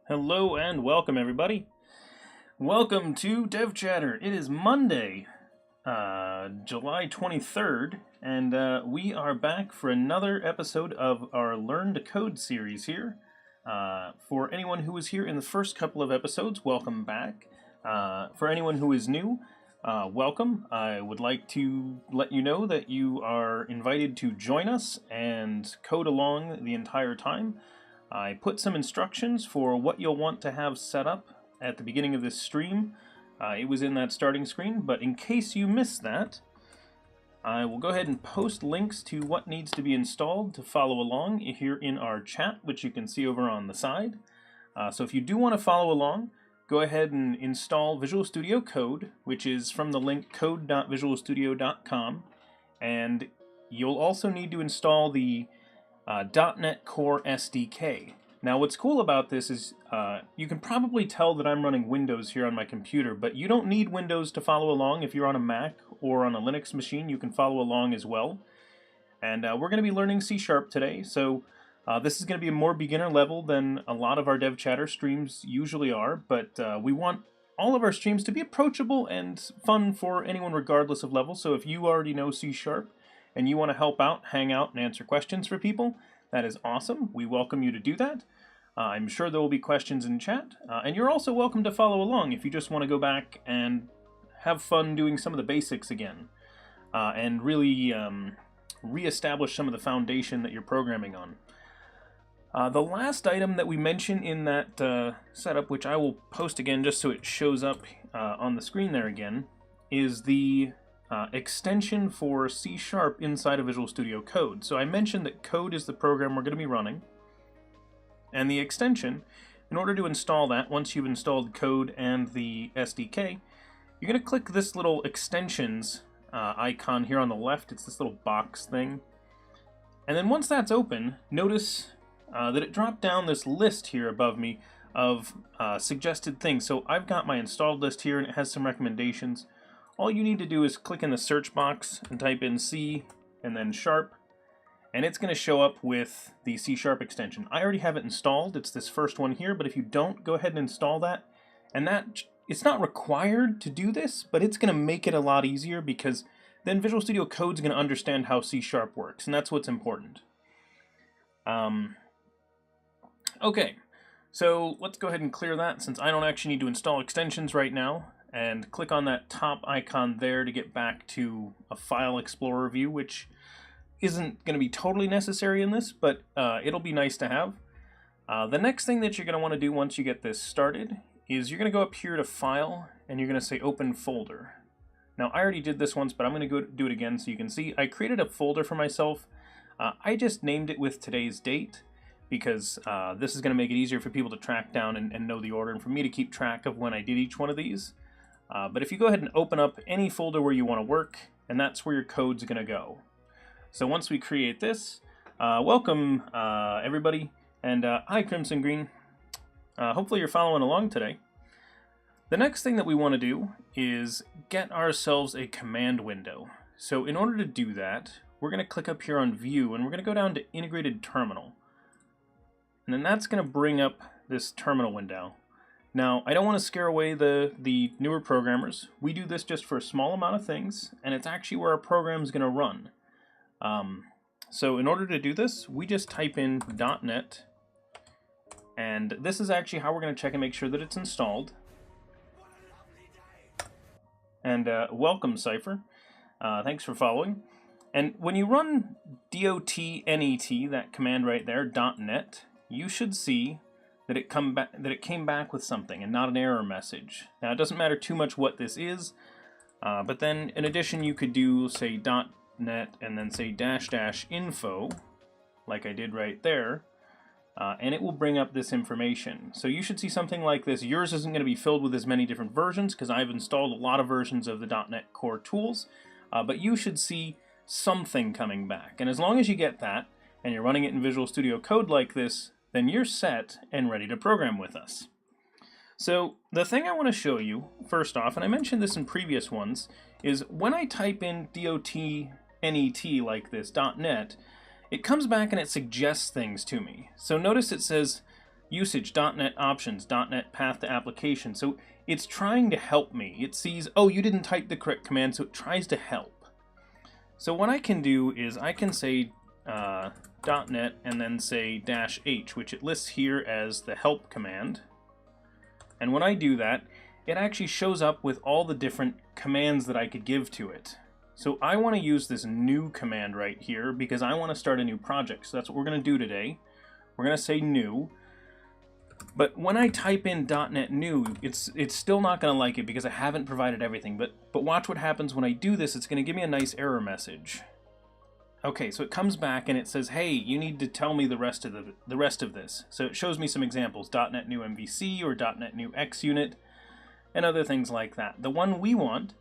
Hello and welcome, everybody. Welcome to DevChatter. It is Monday, July 23rd, and we are back for another episode of our Learn to Code series here. For anyone who was here in the first couple of episodes, welcome back. For anyone who is new, welcome. I would like to let you know that you are invited to join us and code along the entire time. I put some instructions for what you'll want to have set up at the beginning of this stream. It was in that starting screen, but in case you missed that, I will go ahead and post links to what needs to be installed to follow along here in our chat, which you can see over on the side. So if you do want to follow along, go ahead and install Visual Studio Code, which is from the link code.visualstudio.com, and you'll also need to install the .NET Core SDK. Now what's cool about this is you can probably tell that I'm running Windows here on my computer, but you don't need Windows to follow along. If you're on a Mac or on a Linux machine, you can follow along as well. And we're going to be learning C# today, so this is going to be a more beginner level than a lot of our DevChatter streams usually are, but we want all of our streams to be approachable and fun for anyone regardless of level. So if you already know C# and you want to help out, hang out, and answer questions for people, that is awesome. We welcome you to do that. I'm sure there will be questions in chat, and you're also welcome to follow along if you just want to go back and have fun doing some of the basics again, and really re-establish some of the foundation that you're programming on. The last item that we mentioned in that setup, which I will post again just so it shows up on the screen there again, is the extension for C# inside of Visual Studio Code. So I mentioned that Code is the program we're going to be running, and the extension, in order to install that, once you've installed Code and the SDK, you're going to click this little extensions icon here on the left. It's this little box thing. And then once that's open, notice that it dropped down this list here above me of suggested things. So I've got my installed list here, and it has some recommendations. All you need to do is click in the search box and type in C and then sharp, and it's going to show up with the C# extension. I already have it installed. It's this first one here, but if you don't, go ahead and install that. And that it's not required to do this, but it's going to make it a lot easier because then Visual Studio Code's going to understand how C# works, and that's what's important. Okay, so let's go ahead and clear that since I don't actually need to install extensions right now. And click on that top icon there to get back to a file explorer view, which isn't going to be totally necessary in this, but it'll be nice to have. The next thing that you're going to want to do once you get this started is you're going to go up here to File, and you're going to say Open Folder. Now, I already did this once, but I'm going to go do it again so you can see. I created a folder for myself. I just named it with today's date because this is going to make it easier for people to track down and know the order, and for me to keep track of when I did each one of these. But if you go ahead and open up any folder where you want to work, and that's where your code's going to go. So once we create this, welcome everybody, and hi Crimson Green. Hopefully you're following along today. The next thing that we want to do is get ourselves a command window. So in order to do that, we're going to click up here on View, and we're going to go down to Integrated Terminal. And then that's going to bring up this terminal window. Now, I don't want to scare away the newer programmers. We do this just for a small amount of things, and it's actually where our program's going to run. So in order to do this, we just type in .NET, and this is actually how we're going to check and make sure that it's installed. And welcome, Cypher. Thanks for following. And when you run .NET, that command right there, .NET, you should see that it came back with something and not an error message. Now it doesn't matter too much what this is, but then in addition you could do say .NET and then say --info, like I did right there, and it will bring up this information. So you should see something like this. Yours isn't going to be filled with as many different versions because I've installed a lot of versions of the .NET Core tools, but you should see something coming back. And as long as you get that and you're running it in Visual Studio Code like this, then you're set and ready to program with us. So the thing I want to show you, first off, and I mentioned this in previous ones, is when I type in .NET like this, .NET, it comes back and it suggests things to me. So notice it says usage, .NET options, .NET path to application. So it's trying to help me. It sees, oh, you didn't type the correct command, so it tries to help. So what I can do is I can say .NET and then say -h, which it lists here as the help command. And when I do that, it actually shows up with all the different commands that I could give to it. So I want to use this new command right here because I want to start a new project. So that's what we're going to do today. We're going to say new. But when I type in .NET new, it's still not going to like it because I haven't provided everything. But watch what happens when I do this. It's going to give me a nice error message. Okay, so it comes back and it says, hey, you need to tell me the rest of this. So it shows me some examples, .NET new MVC or .NET new XUnit and other things like that. The one we want,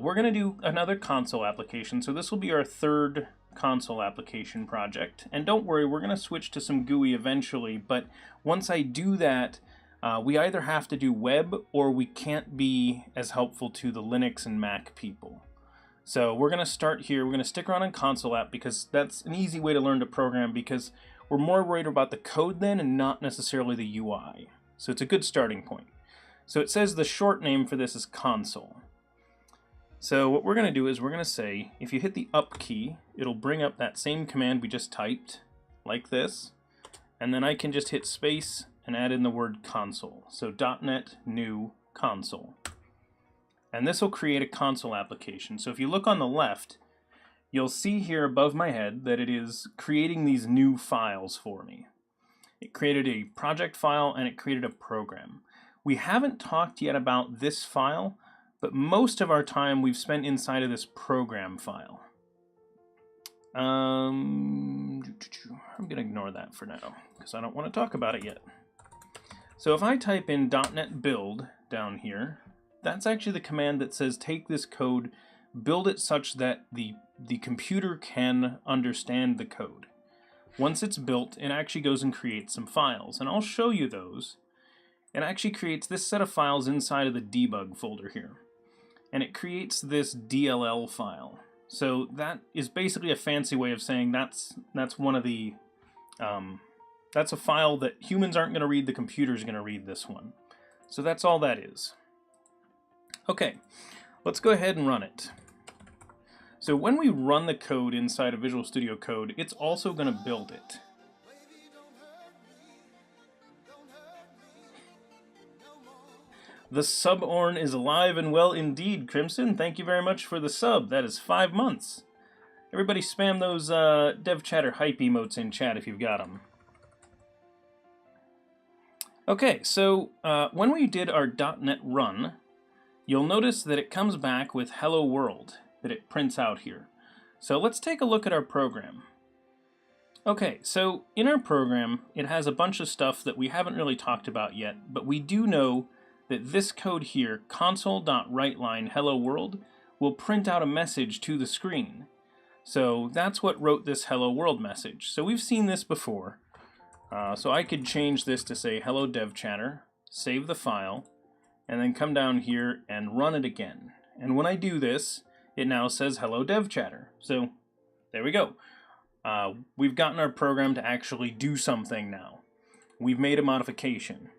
we're going to do another console application. So this will be our third console application project. And don't worry, we're going to switch to some GUI eventually, but once I do that, we either have to do web or we can't be as helpful to the Linux and Mac people. So we're going to start here. We're going to stick around on console app because that's an easy way to learn to program because we're more worried about the code then and not necessarily the UI. So it's a good starting point. So it says the short name for this is console. So what we're going to do is we're going to say, if you hit the up key, it'll bring up that same command we just typed, like this. And then I can just hit space and add in the word console. So .NET new console. And this will create a console application. So if you look on the left, you'll see here above my head that it is creating these new files for me. It created a project file and it created a program. We haven't talked yet about this file, but most of our time we've spent inside of this program file. I'm going to ignore that for now because I don't want to talk about it yet. So if I type in .NET build down here, that's actually the command that says take this code, build it such that the computer can understand the code. Once it's built, it actually goes and creates some files, and I'll show you those. It actually creates this set of files inside of the debug folder here. And it creates this DLL file. So that is basically a fancy way of saying that's one of the that's a file that humans aren't going to read, the computer's going to read this one. So that's all that is. Okay, let's go ahead and run it. So when we run the code inside of Visual Studio Code, it's also going to build it. The sub-orn is alive and well indeed, Crimson. Thank you very much for the sub. That is 5 months. Everybody spam those DevChatter hype emotes in chat if you've got them. Okay, so when we did our .NET run, you'll notice that it comes back with Hello World, that it prints out here. So let's take a look at our program. Okay, so in our program, it has a bunch of stuff that we haven't really talked about yet, but we do know that this code here, console.writeline hello world, will print out a message to the screen. So that's what wrote this hello world message. So we've seen this before. So I could change this to say hello DevChatter, save the file, and then come down here and run it again. And when I do this, it now says hello DevChatter. So there we go. We've gotten our program to actually do something now. We've made a modification.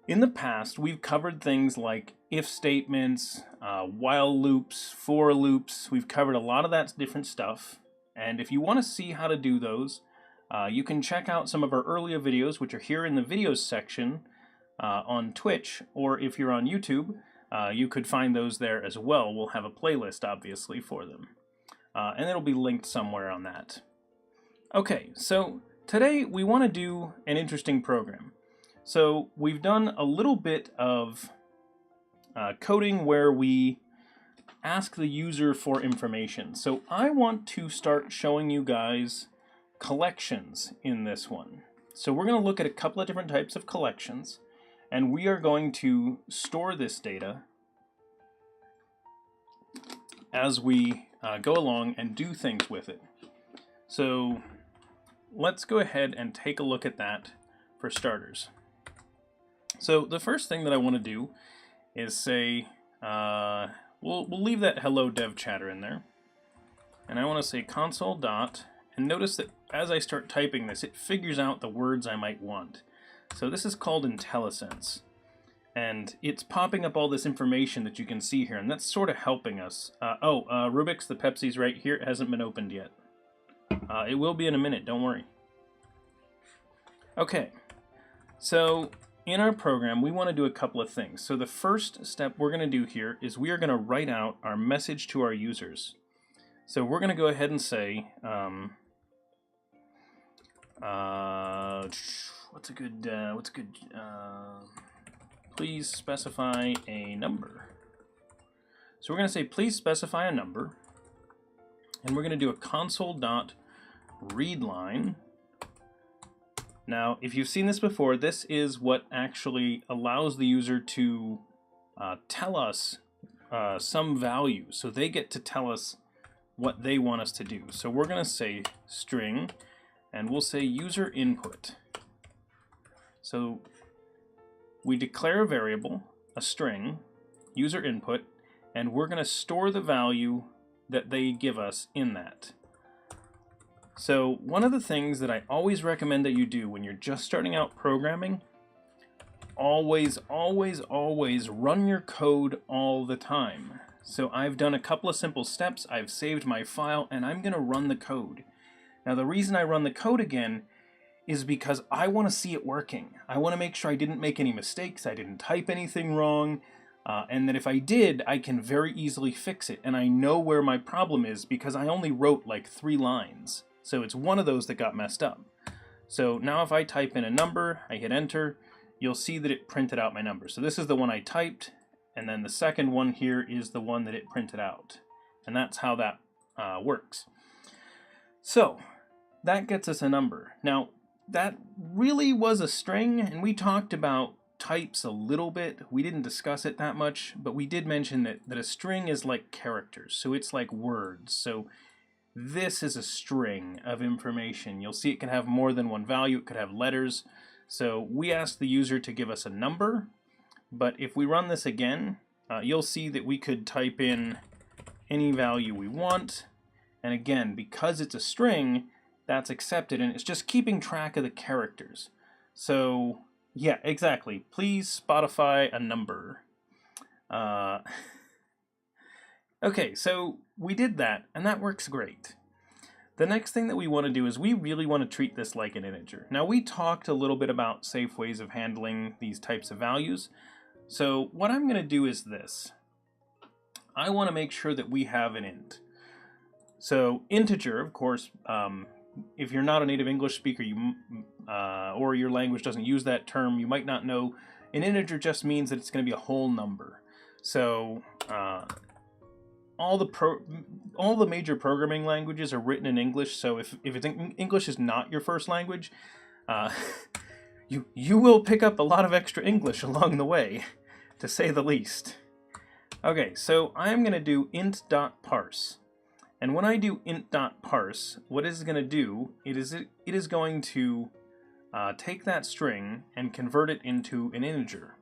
In the past, we've covered things like if statements, while loops, for loops. We've covered a lot of that different stuff. And if you want to see how to do those, you can check out some of our earlier videos, which are here in the videos section on Twitch, or if you're on YouTube, you could find those there as well. We'll have a playlist, obviously, for them. And it'll be linked somewhere on that. Okay, so today we want to do an interesting program. So we've done a little bit of coding where we ask the user for information. So I want to start showing you guys collections in this one. So we're going to look at a couple of different types of collections, and we are going to store this data as we go along and do things with it. So let's go ahead and take a look at that for starters. So the first thing that I want to do is say, we'll leave that hello DevChatter in there. And I want to say console dot, and notice that as I start typing this, it figures out the words I might want. So this is called IntelliSense. And it's popping up all this information that you can see here, and that's sort of helping us. Rubik's, the Pepsi's right here. It hasn't been opened yet. It will be in a minute, don't worry. Okay, so in our program, we want to do a couple of things. So the first step we're going to do here is we are going to write out our message to our users. So we're going to go ahead and say, please specify a number. So we're going to say, please specify a number, and we're going to do a console.readline. Now, if you've seen this before, this is what actually allows the user to tell us some value. So they get to tell us what they want us to do. So we're going to say string, and we'll say user input. So we declare a variable, a string, user input, and we're going to store the value that they give us in that. So one of the things that I always recommend that you do when you're just starting out programming, always run your code all the time. So I've done a couple of simple steps, I've saved my file, and I'm going to run the code. Now the reason I run the code again is because I want to see it working. I want to make sure I didn't make any mistakes, I didn't type anything wrong, and that if I did, I can very easily fix it. And I know where my problem is because I only wrote like 3 lines. So it's one of those that got messed up. So now if I type in a number, I hit enter, you'll see that it printed out my number. So this is the one I typed, and then the second one here is the one that it printed out. And that's how that works. So that gets us a number. Now that really was a string, and we talked about types a little bit. We didn't discuss it that much, but we did mention that a string is like characters. So it's like words. So this is a string of information. You'll see it can have more than one value. It could have letters. So we asked the user to give us a number, but if we run this again, you'll see that we could type in any value we want. And again, because it's a string, that's accepted, and it's just keeping track of the characters. So yeah, exactly. Please specify a number. Okay, so we did that, and that works great. The next thing that we want to do is we really want to treat this like an integer. Now, we talked a little bit about safe ways of handling these types of values. So what I'm going to do is this. I want to make sure that we have an int. So integer, of course, if you're not a native English speaker or your language doesn't use that term, you might not know. An integer just means that it's going to be a whole number. So all the major programming languages are written in English, so if English is not your first language, you will pick up a lot of extra English along the way, to say the least. Okay, so I'm going to do int.parse. And when I do int.parse, what it's going to do, it is going to take that string and convert it into an integer.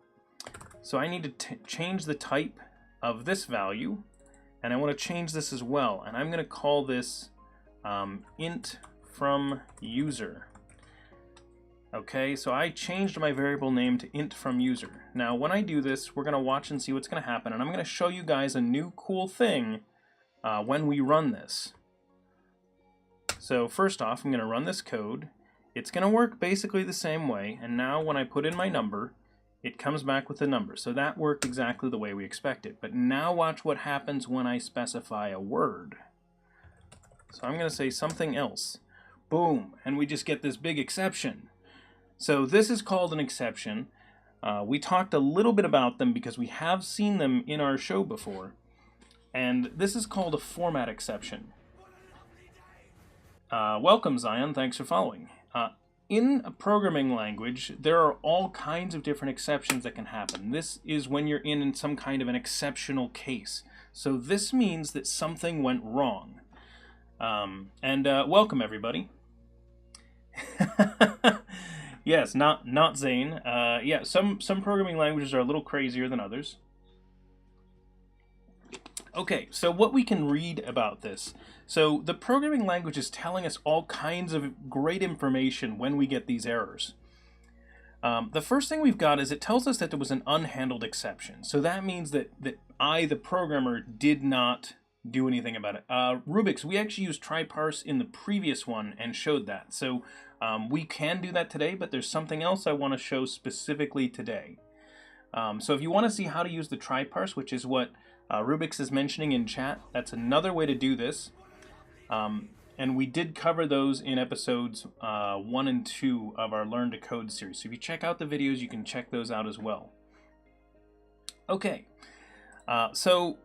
So I need to change the type of this value, and I want to change this as well, and I'm going to call this int from user. Okay, so I changed my variable name to int from user. Now when I do this, we're going to watch and see what's going to happen, and I'm going to show you guys a new cool thing when we run this. So first off, I'm going to run this code. It's going to work basically the same way, and now when I put in my number, it comes back with a number. So that worked exactly the way we expected. But now watch what happens when I specify a word. So I'm going to say something else. Boom, and we just get this big exception. So this is called an exception. We talked a little bit about them because we have seen them in our show before. And this is called a format exception. Welcome, Zion. Thanks for following. In a programming language, there are all kinds of different exceptions that can happen. This is when you're in some kind of an exceptional case. So this means that something went wrong. Welcome, everybody. Yes, not Zane. Yeah, some programming languages are a little crazier than others. Okay, so what we can read about this. So the programming language is telling us all kinds of great information when we get these errors. The first thing we've got is it tells us that there was an unhandled exception. So that means that I, the programmer, did not do anything about it. Rubik's, we actually used try-parse in the previous one and showed that. So we can do that today, but there's something else I want to show specifically today. So if you want to see how to use the try-parse, which is what Rubik's is mentioning in chat, that's another way to do this. And we did cover those in episodes 1 and 2 of our Learn to Code series. So if you check out the videos, you can check those out as well. Okay, so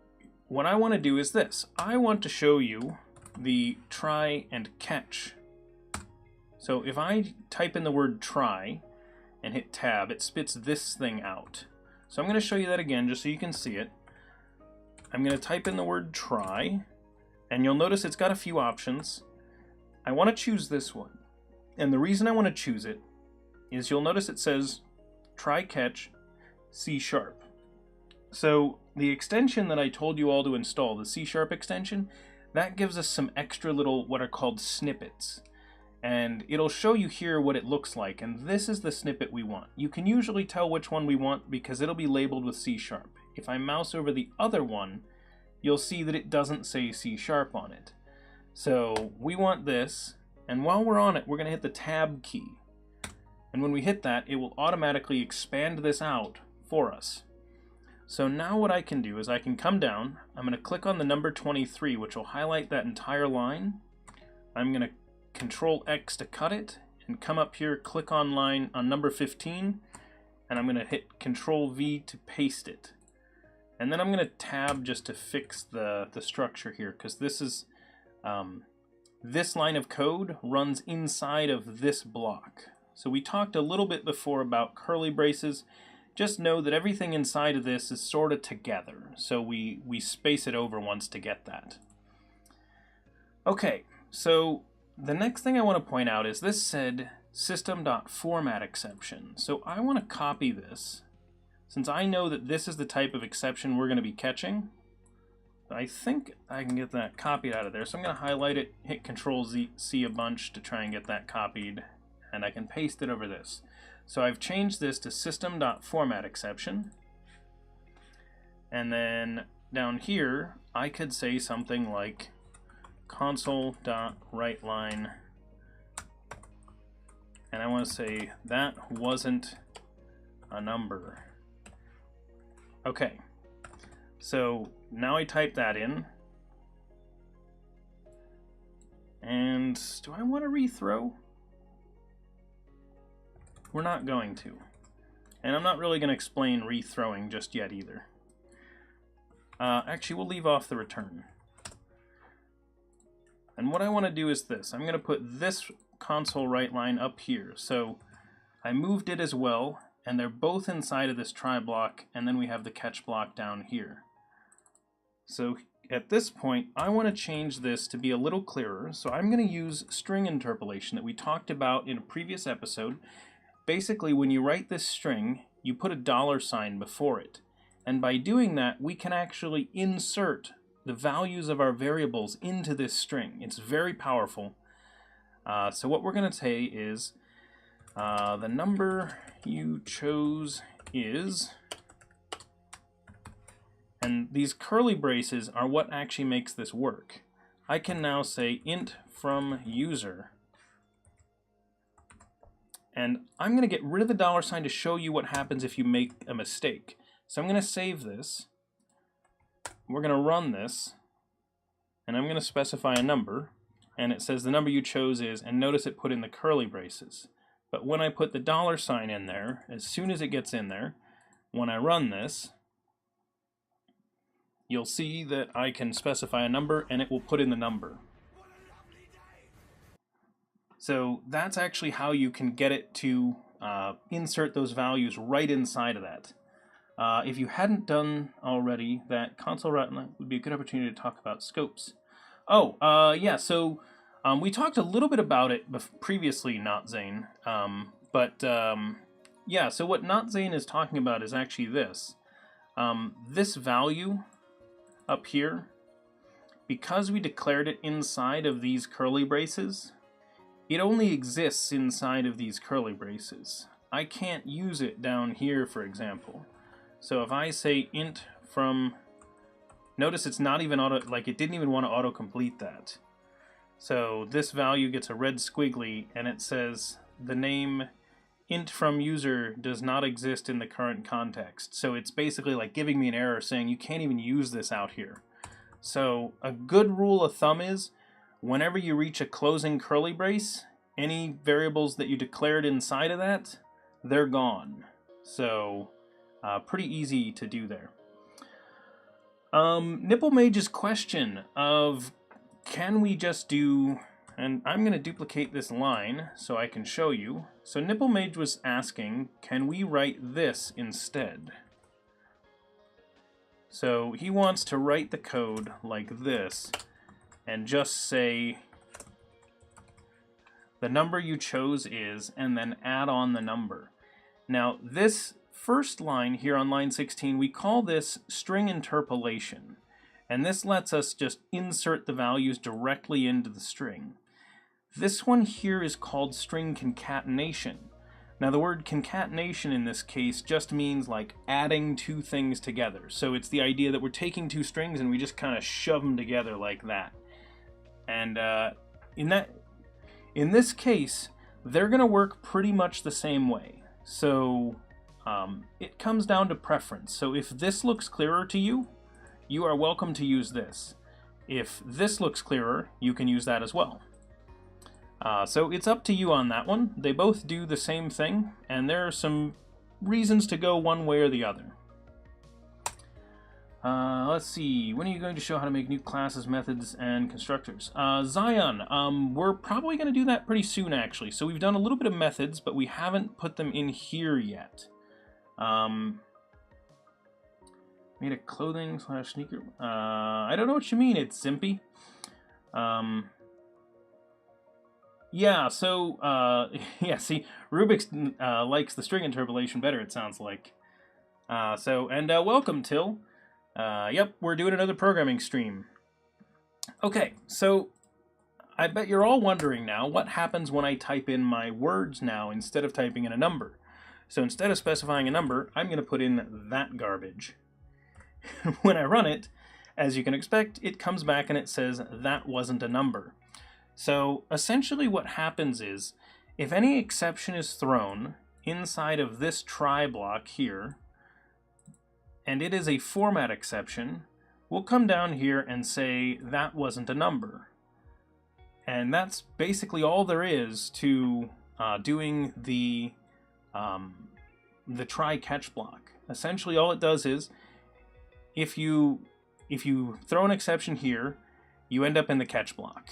what I want to do is this. I want to show you the try and catch. So if I type in the word try and hit tab, it spits this thing out. So I'm going to show you that again just so you can see it. I'm going to type in the word try, and you'll notice it's got a few options. I want to choose this one. And the reason I want to choose it is you'll notice it says try catch C#. So the extension that I told you all to install, the C# extension, that gives us some extra little what are called snippets. And it'll show you here what it looks like, and this is the snippet we want. You can usually tell which one we want because it'll be labeled with C#. If I mouse over the other one, you'll see that it doesn't say C# on it. So we want this, and while we're on it, we're going to hit the tab key. And when we hit that, it will automatically expand this out for us. So now what I can do is I can come down, I'm going to click on the number 23, which will highlight that entire line. I'm going to Control X to cut it, and come up here, click on line on number 15, and I'm going to hit Control V to paste it. And then I'm going to tab just to fix the structure here, because this is this line of code runs inside of this block. So we talked a little bit before about curly braces. Just know that everything inside of this is sort of together. So we space it over once to get that. Okay, so the next thing I want to point out is this said system.format exception. So I want to copy this. Since I know that this is the type of exception we're going to be catching, I think I can get that copied out of there. So I'm going to highlight it, hit Control-C a bunch to try and get that copied, and I can paste it over this. So I've changed this to system.format exception. And then down here, I could say something like console.writeLine, and I want to say that wasn't a number. Okay, so now I type that in, and do I want to rethrow? We're not going to, and I'm not really going to explain rethrowing just yet either. Actually, we'll leave off the return. And what I want to do is this. I'm going to put this console WriteLine up here. So I moved it as well, and they're both inside of this try block, and then we have the catch block down here. So at this point, I want to change this to be a little clearer. So I'm going to use string interpolation that we talked about in a previous episode. Basically, when you write this string, you put a $ before it. And by doing that, we can actually insert the values of our variables into this string. It's very powerful. So what we're going to say is the number you chose is, and these curly braces are what actually makes this work. I can now say int from user, and I'm going to get rid of the $ to show you what happens if you make a mistake. So I'm going to save this. We're going to run this, and I'm going to specify a number, and it says the number you chose is, and notice it put in the curly braces. But when I put the $ in there, as soon as it gets in there, when I run this, you'll see that I can specify a number, and it will put in the number. So that's actually how you can get it to insert those values right inside of that. If you hadn't done already, that console WriteLine would be a good opportunity to talk about scopes. Oh, yeah, so we talked a little bit about it previously, Not Zane. Yeah, so what Not Zane is talking about is actually this. This value up here, because we declared it inside of these curly braces, it only exists inside of these curly braces. I can't use it down here, for example. So if I say int from, notice it's not even auto, like it didn't even want to autocomplete that. So this value gets a red squiggly and it says the name int from user does not exist in the current context. So it's basically like giving me an error saying you can't even use this out here. So a good rule of thumb is whenever you reach a closing curly brace, any variables that you declared inside of that, they're gone. So pretty easy to do there. Nipple Mage's question of can we just do, and I'm going to duplicate this line so I can show you. So Nipple Mage was asking, can we write this instead? So he wants to write the code like this and just say the number you chose is, and then add on the number. Now this first line here on line 16, we call this string interpolation. And this lets us just insert the values directly into the string. This one here is called string concatenation. Now the word concatenation in this case just means like adding two things together. So it's the idea that we're taking two strings and we just kind of shove them together like that. And in this case, they're going to work pretty much the same way. So it comes down to preference. So if this looks clearer to you, you are welcome to use this. If this looks clearer, you can use that as well. So it's up to you on that one. They both do the same thing, and there are some reasons to go one way or the other. Let's see, when are you going to show how to make new classes, methods, and constructors? Zion, we're probably going to do that pretty soon, actually. So we've done a little bit of methods, but we haven't put them in here yet. Made a clothing / sneaker. I don't know what you mean, it's Zimpy. Yeah, so, yeah, see, Rubik's likes the string interpolation better, it sounds like. Welcome, Till. Yep, we're doing another programming stream. Okay, so I bet you're all wondering now, what happens when I type in my words now instead of typing in a number? So instead of specifying a number, I'm going to put in that garbage. When I run it, as you can expect, it comes back and it says that wasn't a number. So essentially what happens is, if any exception is thrown inside of this try block here, and it is a format exception, we'll come down here and say that wasn't a number. And that's basically all there is to doing the try catch block. Essentially all it does is, if you throw an exception here, you end up in the catch block.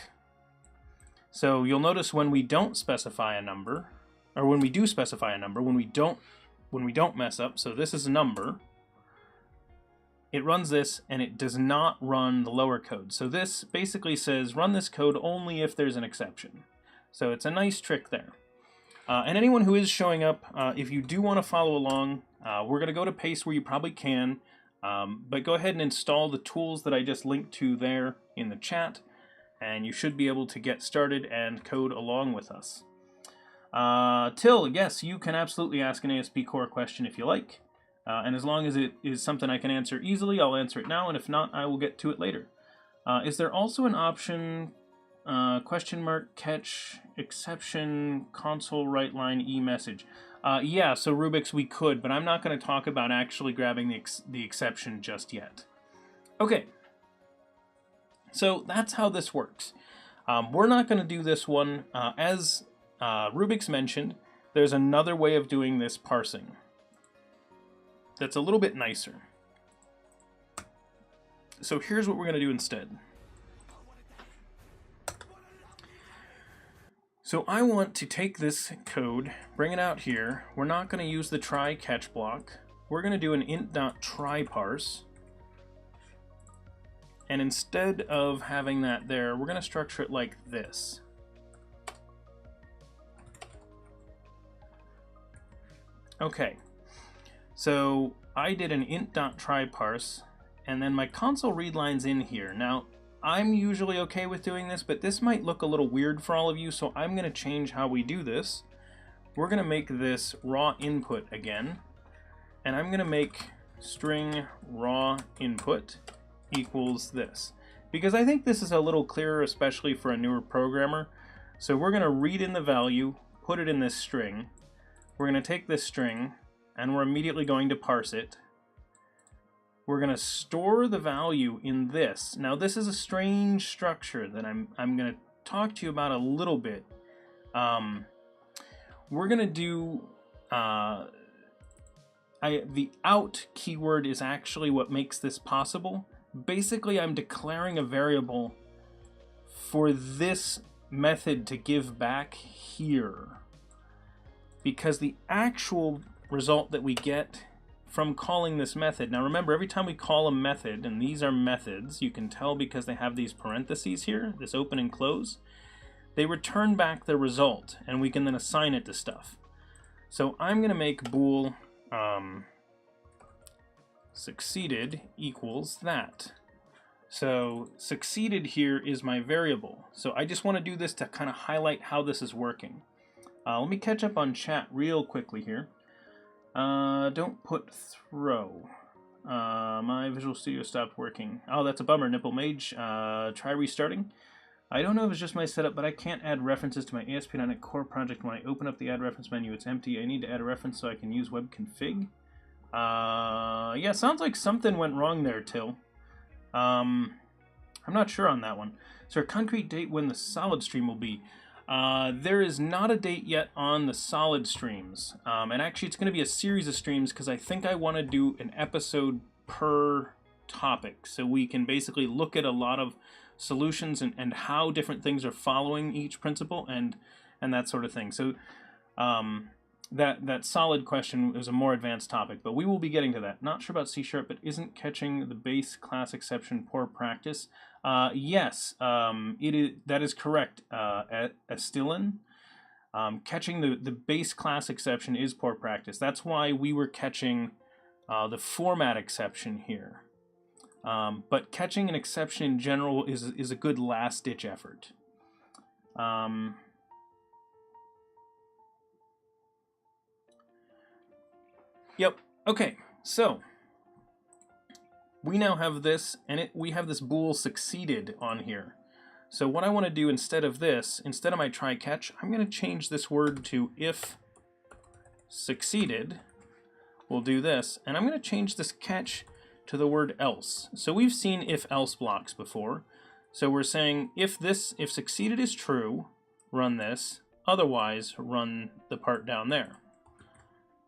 So you'll notice when we don't specify a number, or when we do specify a number, when we don't mess up, so this is a number, it runs this and it does not run the lower code. So this basically says run this code only if there's an exception. So it's a nice trick there. And anyone who is showing up, if you do want to follow along, we're going to go to pace where you probably can. But go ahead and install the tools that I just linked to there in the chat, and you should be able to get started and code along with us. Till, yes, you can absolutely ask an ASP Core question if you like, and as long as it is something I can answer easily, I'll answer it now, and if not, I will get to it later. Is there also an option, question mark, catch, exception, console, write line, e-message? Yeah, so Rubik's we could, but I'm not going to talk about actually grabbing the exception just yet. Okay, so that's how this works. We're not going to do this one. As Rubik's mentioned, there's another way of doing this parsing that's a little bit nicer. So here's what we're going to do instead. So I want to take this code, bring it out here. We're not going to use the try catch block. We're going to do an int.try-parse. And instead of having that there, we're going to structure it like this. Okay, so I did an int.try-parse, and then my console read line's in here. Now, I'm usually okay with doing this, but this might look a little weird for all of you, so I'm going to change how we do this. we're going to make this raw input again, and I'm going to make string raw input equals this, because I think this is a little clearer, especially for a newer programmer. So we're going to read in the value, put it in this string. We're going to take this string, and we're immediately going to parse it. We're going to store the value in this. Now this is a strange structure that I'm going to talk to you about a little bit. We're going to do the out keyword is actually what makes this possible. Basically, I'm declaring a variable for this method to give back here, because the actual result that we get from calling this method, now remember, every time we call a method, and these are methods, you can tell because they have these parentheses here, this open and close, they return back the result, and we can then assign it to stuff. So I'm going to make bool succeeded equals that. So succeeded here is my variable. So I just want to do this to kind of highlight how this is working. Let me catch up on chat real quickly here. Don't put throw. My Visual Studio stopped working. Oh, that's a bummer, Nipple Mage. Try restarting. I don't know if it's just my setup, but I can't add references to my ASP.NET Core project. When I open up the add reference menu, it's empty. I need to add a reference so I can use web config. Yeah, sounds like something went wrong there, Till. I'm not sure on that one. Is there a concrete date when the solid stream will be? There is not a date yet on the solid streams. And actually, it's going to be a series of streams because I think I want to do an episode per topic. So we can basically look at a lot of solutions and how different things are following each principle and that sort of thing. So that solid question is a more advanced topic, but we will be getting to that. Not sure about C#, but isn't catching the base class exception poor practice? Yes, that is correct, Astilin. Catching the base class exception is poor practice. That's why we were catching the format exception here. But catching an exception in general is a good last-ditch effort. Yep. Okay. So we now have this, and we have this bool succeeded on here. So what I want to do instead of this, instead of my try catch, I'm going to change this word to if succeeded. We'll do this, and I'm going to change this catch to the word else. So we've seen if else blocks before. So we're saying if succeeded is true, run this. Otherwise, run the part down there.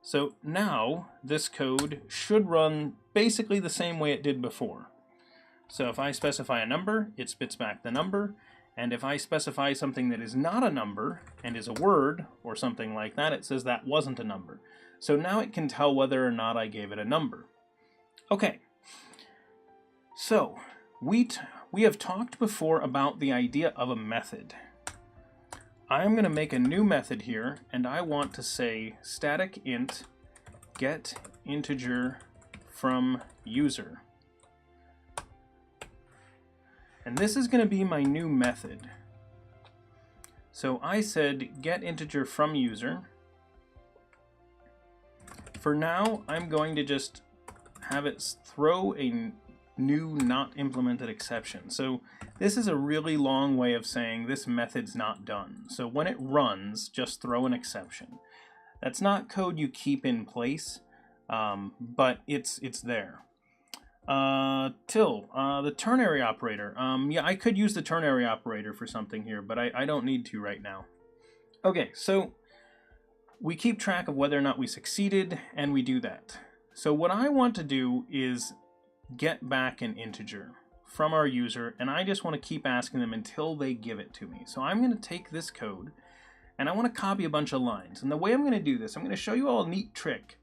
So now this code should run basically the same way it did before. So if I specify a number, it spits back the number. And if I specify something that is not a number and is a word or something like that, it says that wasn't a number. So now it can tell whether or not I gave it a number. Okay. So we have talked before about the idea of a method. I'm going to make a new method here, and I want to say static int get integer from user. And this is going to be my new method. So I said get integer from user. For now, I'm going to just have it throw a new not implemented exception. So this is a really long way of saying this method's not done. So when it runs, just throw an exception. That's not code you keep in place, but it's there. The ternary operator. Yeah, I could use the ternary operator for something here, but I don't need to right now. Okay, so we keep track of whether or not we succeeded, and we do that. So what I want to do is get back an integer from our user, and I just want to keep asking them until they give it to me. So I'm going to take this code, and I want to copy a bunch of lines. And the way I'm going to do this, I'm going to show you all a neat trick.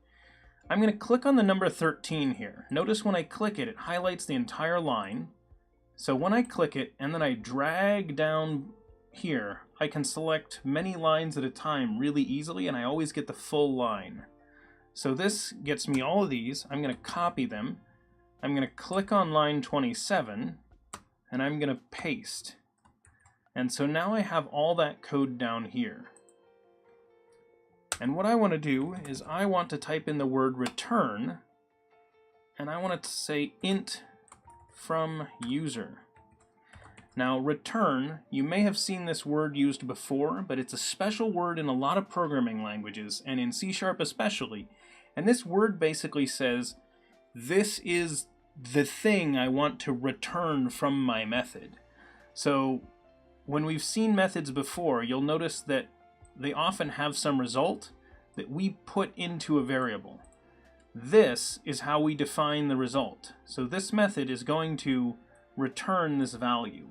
I'm going to click on the number 13 here. Notice when I click it, it highlights the entire line. So when I click it, and then I drag down here, I can select many lines at a time really easily, and I always get the full line. So this gets me all of these. I'm going to copy them. I'm going to click on line 27, and I'm going to paste. And so now I have all that code down here. And what I want to do is I want to type in the word return, and I want it to say int from user. Now return, you may have seen this word used before, but it's a special word in a lot of programming languages, and in C# especially. And this word basically says, this is the thing I want to return from my method. So when we've seen methods before, you'll notice that they often have some result that we put into a variable. This is how we define the result. So this method is going to return this value.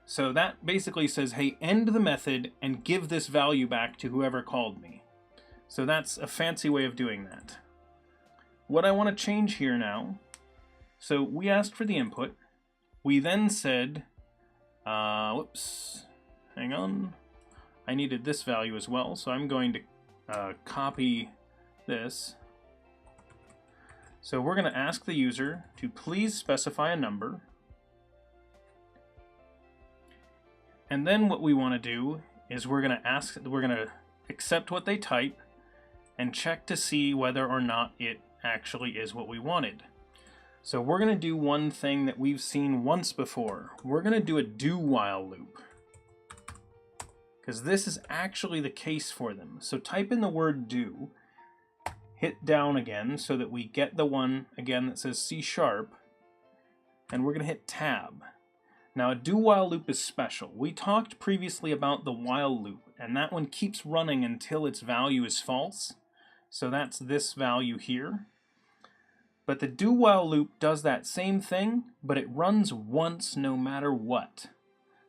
So that basically says, hey, end the method and give this value back to whoever called me. So that's a fancy way of doing that. What I want to change here now, so we asked for the input. We then said, whoops, hang on. I needed this value as well, so I'm going to copy this. So we're going to ask the user to please specify a number. And then what we want to do is we're going to accept what they type and check to see whether or not it actually is what we wanted. So we're going to do one thing that we've seen once before. We're going to do a do-while loop, because this is actually the case for them. So type in the word do, hit down again so that we get the one again that says C#, and we're going to hit tab. Now a do-while loop is special. We talked previously about the while loop, and that one keeps running until its value is false. So that's this value here. But the do-while loop does that same thing, but it runs once no matter what.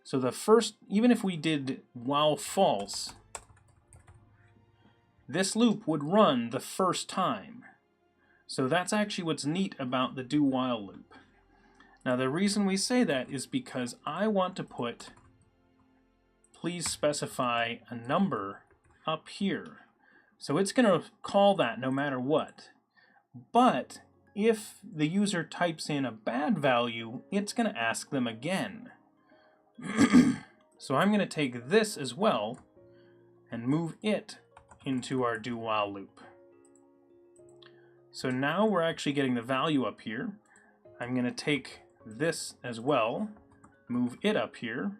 So the first, even if we did while false, this loop would run the first time. So that's actually what's neat about the do-while loop. Now the reason we say that is because I want to put, please specify a number up here. So it's going to call that no matter what. But if the user types in a bad value, it's going to ask them again. So I'm going to take this as well and move it into our do-while loop. So now we're actually getting the value up here. I'm going to take this as well, move it up here,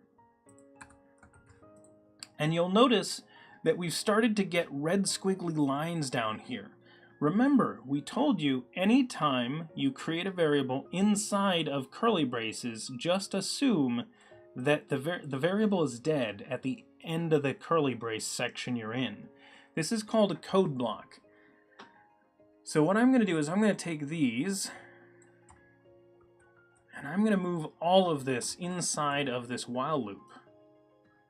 and you'll notice that we've started to get red squiggly lines down here. Remember, we told you anytime you create a variable inside of curly braces, just assume that the variable is dead at the end of the curly brace section you're in. This is called a code block. So what I'm going to do is I'm going to take these and I'm going to move all of this inside of this while loop,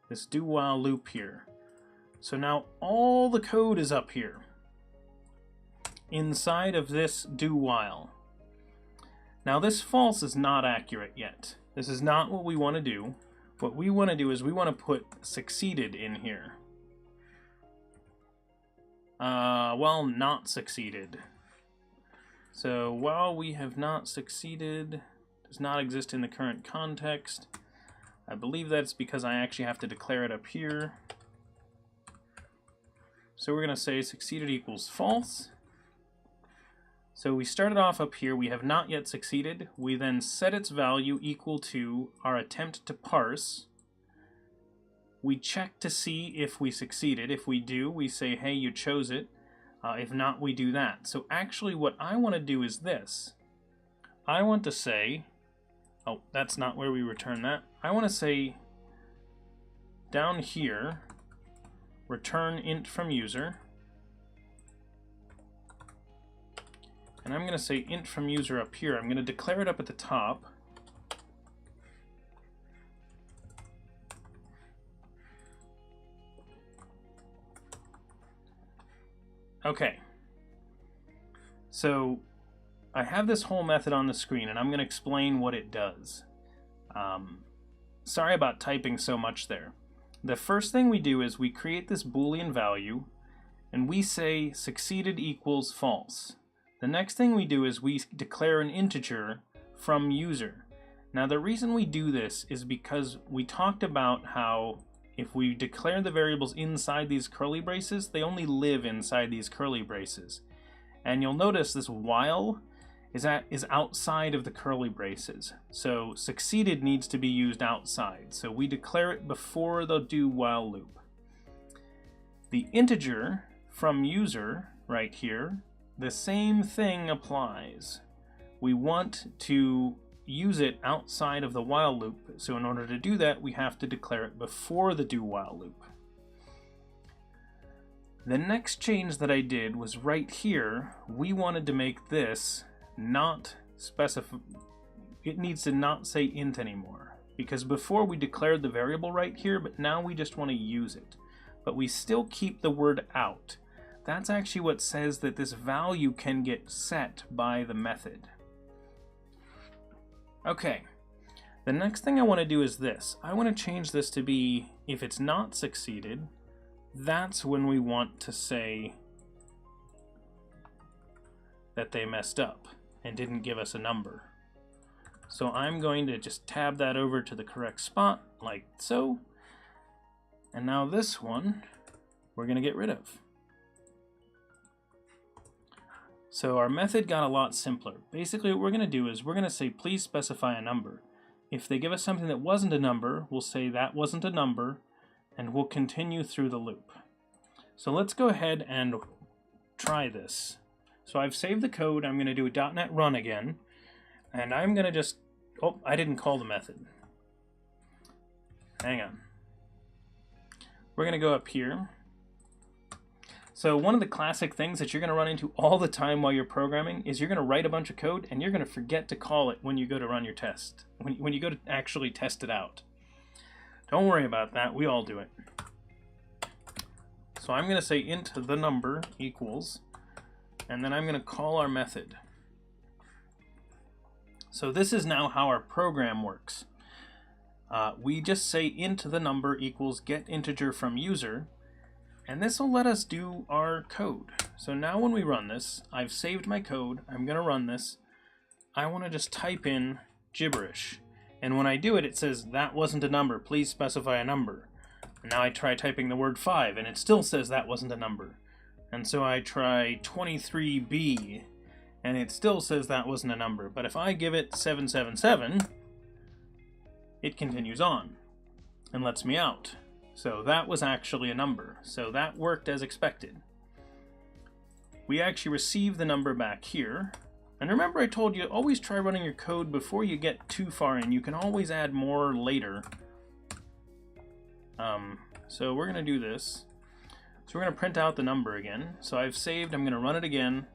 this do while loop here. So now all the code is up here inside of this do while. Now this false is not accurate yet. This is not what we want to do. What we want to do is we want to put succeeded in here. Well, not succeeded. So while we have not succeeded, does not exist in the current context. I believe that's because I actually have to declare it up here. So we're going to say succeeded equals false. So we started off up here, we have not yet succeeded. We then set its value equal to our attempt to parse. We check to see if we succeeded. If we do, we say, hey, you chose it. If not, we do that. So actually what I want to do is this. I want to say, oh, that's not where we return that. I want to say down here, return int from user. And I'm going to say int from user up here. I'm going to declare it up at the top. Okay. So I have this whole method on the screen, and I'm going to explain what it does. Sorry about typing so much there. The first thing we do is we create this Boolean value, and we say succeeded equals false. The next thing we do is we declare an integer from user. Now the reason we do this is because we talked about how if we declare the variables inside these curly braces, they only live inside these curly braces. And you'll notice this while is outside of the curly braces. So succeeded needs to be used outside. So we declare it before the do while loop. The integer from user right here, the same thing applies. We want to use it outside of the while loop. So in order to do that, we have to declare it before the do while loop. The next change that I did was right here. We wanted to make this not specify. It needs to not say int anymore, because before we declared the variable right here, but now we just want to use it. But we still keep the word out. That's actually what says that this value can get set by the method. Okay, the next thing I want to do is this. I want to change this to be, if it's not succeeded, that's when we want to say that they messed up and didn't give us a number. So I'm going to just tab that over to the correct spot, like so. And now this one, we're going to get rid of. So our method got a lot simpler. Basically what we're going to do is we're going to say please specify a number. If they give us something that wasn't a number, we'll say that wasn't a number, and we'll continue through the loop. So let's go ahead and try this. So I've saved the code. I'm going to do a .NET run again, and I'm going to just, oh, I didn't call the method. Hang on. We're going to go up here. So one of the classic things that you're going to run into all the time while you're programming is you're going to write a bunch of code and you're going to forget to call it when you go to run your test, when you go to actually test it out. Don't worry about that, we all do it. So I'm going to say int the number equals, and then I'm going to call our method. So this is now how our program works. We just say int the number equals get integer from user, and this will let us do our code. So now when we run this, I've saved my code, I'm going to run this. I want to just type in gibberish. And when I do it, it says that wasn't a number, please specify a number. And now I try typing the word 5, and it still says that wasn't a number. And so I try 23B, and it still says that wasn't a number. But if I give it 777, it continues on and lets me out. So that was actually a number. So that worked as expected. We actually received the number back here. And remember I told you, always try running your code before you get too far in. You can always add more later. So we're going to do this. So we're going to print out the number again. So I've saved, I'm going to run it again.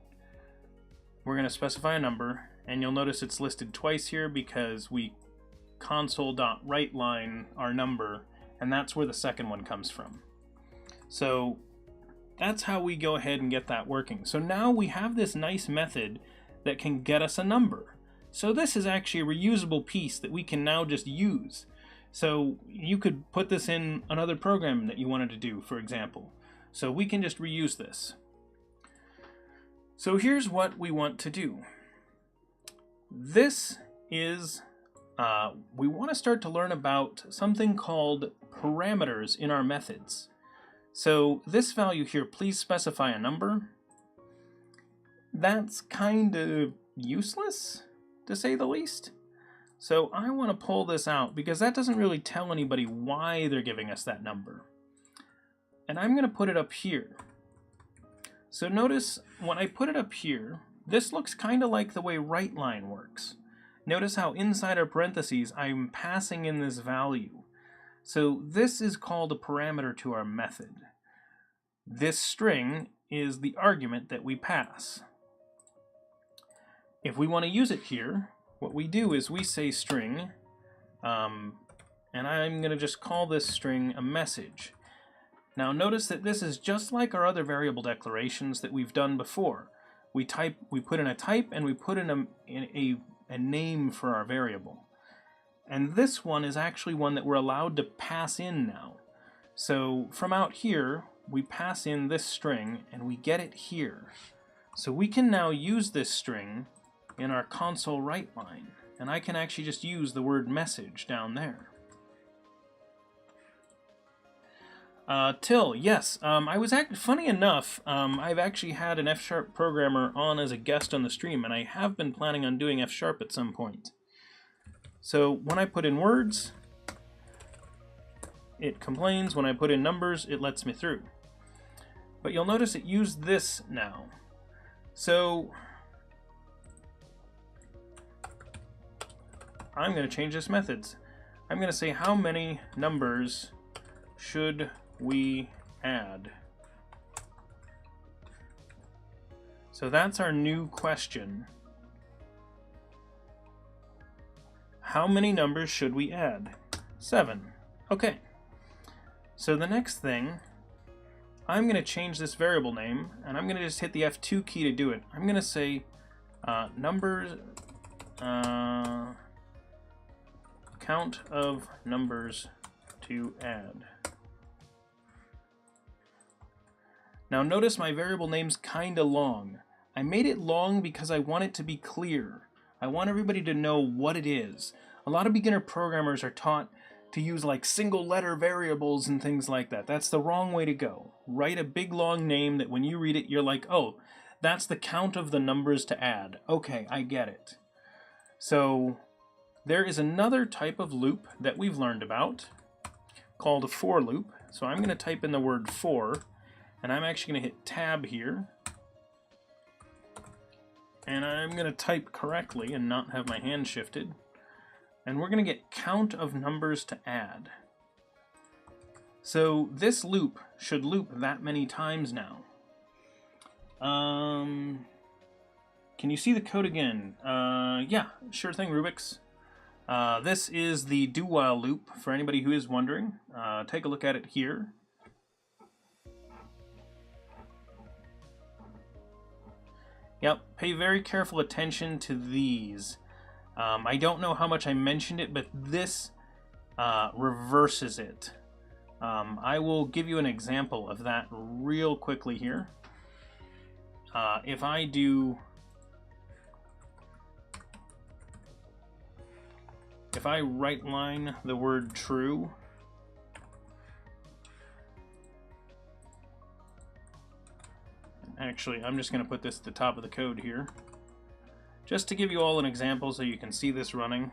We're going to specify a number. And you'll notice it's listed twice here because we console.writeLine our number. And that's where the second one comes from. So that's how we go ahead and get that working. So now we have this nice method that can get us a number. So this is actually a reusable piece that we can now just use. So you could put this in another program that you wanted to do, for example. So we can just reuse this. So here's what we want to do. This is we want to start to learn about something called parameters in our methods. So this value here, please specify a number. That's kind of useless, to say the least. So I want to pull this out because that doesn't really tell anybody why they're giving us that number. And I'm going to put it up here. So notice when I put it up here, this looks kind of like the way WriteLine works. Notice how inside our parentheses, I'm passing in this value. So this is called a parameter to our method. This string is the argument that we pass. If we want to use it here, what we do is we say string, and I'm going to just call this string a message. Now notice that this is just like our other variable declarations that we've done before. We put in a type, and we put in a name for our variable. And this one is actually one that we're allowed to pass in now. So from out here, we pass in this string, and we get it here. So we can now use this string in our console write line, and I can actually just use the word message down there. Till, yes. Funny enough, I've actually had an F# programmer on as a guest on the stream, and I have been planning on doing F# at some point. So when I put in words, it complains. When I put in numbers, it lets me through. But you'll notice it used this now. So I'm going to change this methods. I'm going to say how many numbers should we add? So that's our new question. How many numbers should we add? 7. Okay. So the next thing, I'm going to change this variable name, and I'm going to just hit the F2 key to do it. I'm going to say numbers, count of numbers to add. Now notice my variable name's kinda long. I made it long because I want it to be clear. I want everybody to know what it is. A lot of beginner programmers are taught to use like single letter variables and things like that. That's the wrong way to go. Write a big long name that when you read it you're like, oh, that's the count of the numbers to add. Okay, I get it. So there is another type of loop that we've learned about called a for loop. So I'm going to type in the word for, and I'm actually going to hit tab here. And I'm going to type correctly and not have my hand shifted. And we're going to get count of numbers to add. So this loop should loop that many times now. Can you see the code again? Yeah, sure thing, Rubik's. This is the do while loop for anybody who is wondering. Take a look at it here. Yep, pay very careful attention to these. I don't know how much I mentioned it, but this reverses it. I will give you an example of that real quickly here. If I right line the word true, actually, I'm just going to put this at the top of the code here, just to give you all an example so you can see this running.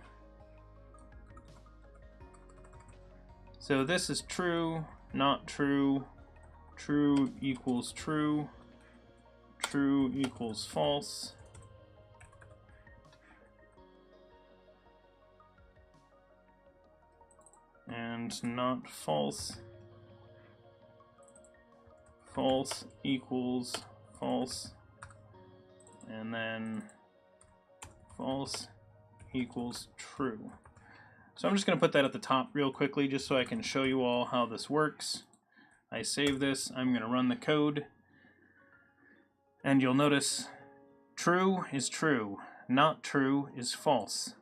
So this is true, not true, true equals true, true equals false, and not false, false equals false, and then false equals true. So I'm just going to put that at the top real quickly just so I can show you all how this works. I save this, I'm going to run the code, and you'll notice true is true, not true is false.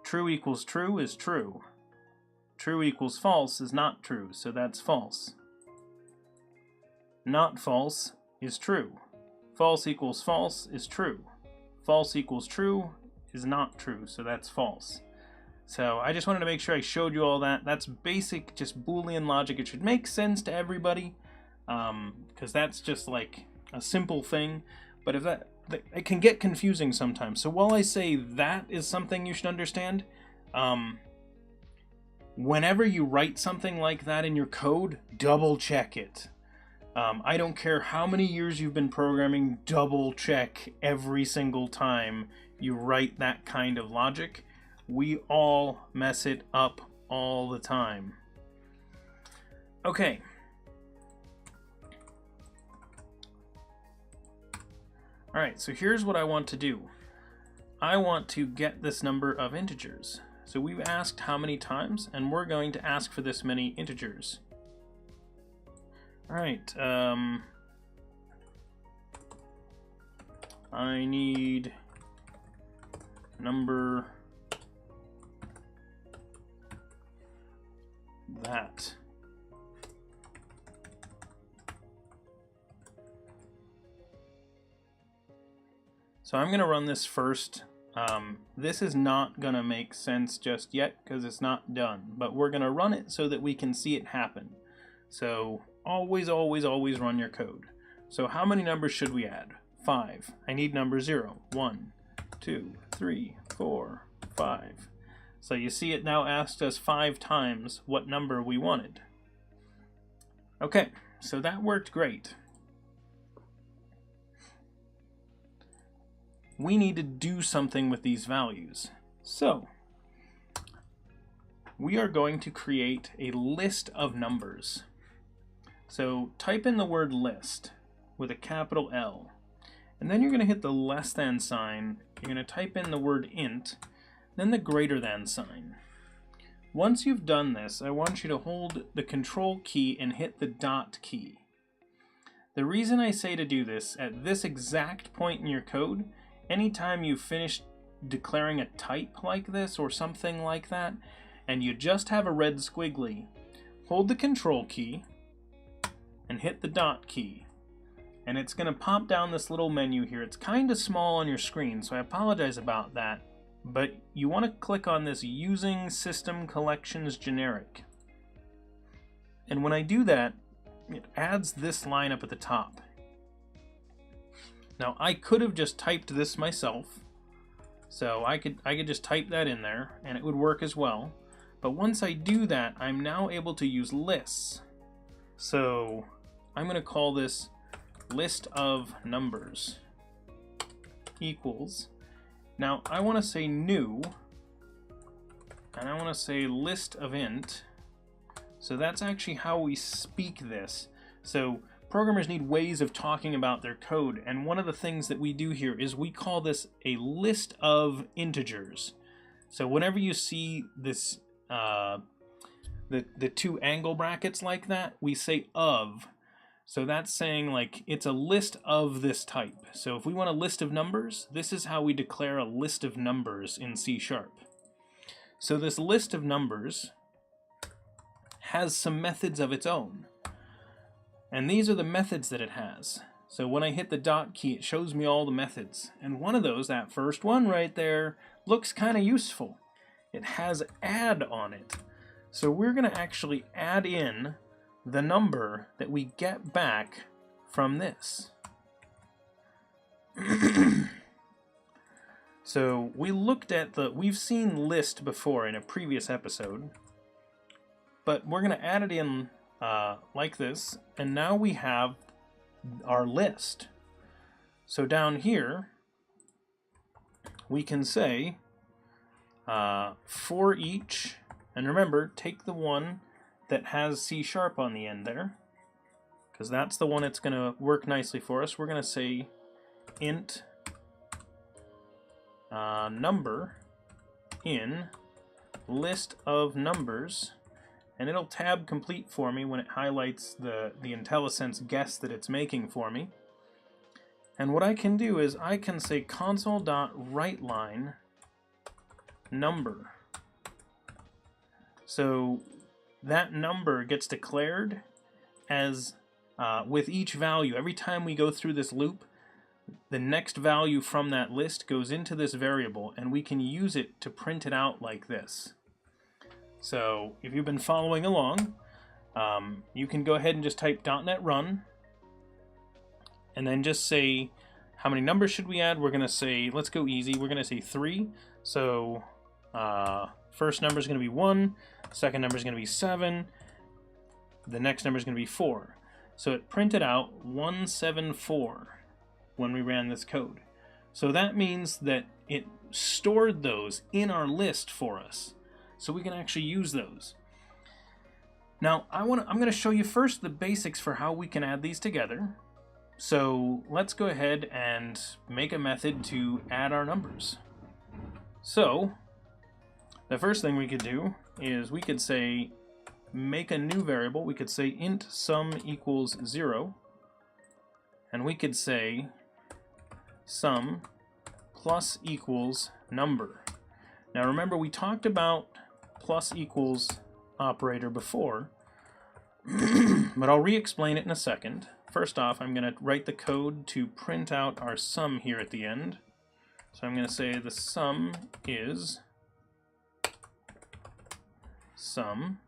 True equals true is true. True equals false is not true, so that's false. Not false is true. False equals false is true. False equals true is not true, so that's false. So I just wanted to make sure I showed you all that. That's basic, just Boolean logic. It should make sense to everybody, because that's just like a simple thing. But if it can get confusing sometimes. So while I say that is something you should understand, whenever you write something like that in your code, double check it. I don't care how many years you've been programming, double check every single time you write that kind of logic. We all mess it up all the time. Okay. Alright, so here's what I want to do. I want to get this number of integers. So we've asked how many times, and we're going to ask for this many integers. Alright, I need number that. So I'm going to run this first. This is not going to make sense just yet because it's not done, but we're going to run it so that we can see it happen. So always, always, always run your code. So how many numbers should we add? 5. I need number 0. 1, 2, 3, 4, 5. So you see it now asked us 5 times what number we wanted. Okay, so that worked great. We need to do something with these values. So we are going to create a list of numbers. So type in the word list with a capital L, and then you're going to hit the less than sign. You're going to type in the word int, then the greater than sign. Once you've done this, I want you to hold the control key and hit the dot key. The reason I say to do this at this exact point in your code, anytime you finish declaring a type like this or something like that, and you just have a red squiggly, hold the control key and hit the dot key. And it's going to pop down this little menu here. It's kind of small on your screen, so I apologize about that. But you want to click on this Using System Collections Generic. And when I do that, it adds this line up at the top. Now I could have just typed this myself, so I could just type that in there and it would work as well. But once I do that, I'm now able to use lists. So I'm going to call this list of numbers equals. Now I want to say new, and I want to say list of int. So that's actually how we speak this. So programmers need ways of talking about their code, and one of the things that we do here is we call this a list of integers. So whenever you see this the two angle brackets like that, we say of. So that's saying like it's a list of this type. So if we want a list of numbers, this is how we declare a list of numbers in C#. So this list of numbers has some methods of its own. And these are the methods that it has. So when I hit the dot key, it shows me all the methods. And one of those, that first one right there, looks kind of useful. It has add on it. So we're going to actually add in the number that we get back from this. So we looked at we've seen list before in a previous episode, but we're going to add it in like this, and now we have our list. So down here, we can say for each, and remember, take the one that has C# on the end there, because that's the one that's going to work nicely for us. We're going to say int number in list of numbers, and it'll tab complete for me when it highlights the IntelliSense guess that it's making for me. And what I can do is I can say console.writeLine number. So that number gets declared as with each value. Every time we go through this loop, the next value from that list goes into this variable, and we can use it to print it out like this. So if you've been following along, you can go ahead and just type .NET run, and then just say how many numbers should we add. We're going to say, let's go easy, we're going to say 3. So first number is going to be 1, second number is going to be 7, the next number is going to be 4. So it printed out 174 when we ran this code. So that means that it stored those in our list for us, so we can actually use those. Now I'm going to show you first the basics for how we can add these together. So let's go ahead and make a method to add our numbers. So the first thing we could do is we could say make a new variable. We could say int sum equals 0, and we could say sum plus equals number. Now remember, we talked about plus equals operator before, but I'll re-explain it in a second. First off, I'm going to write the code to print out our sum here at the end. So I'm going to say the sum is sum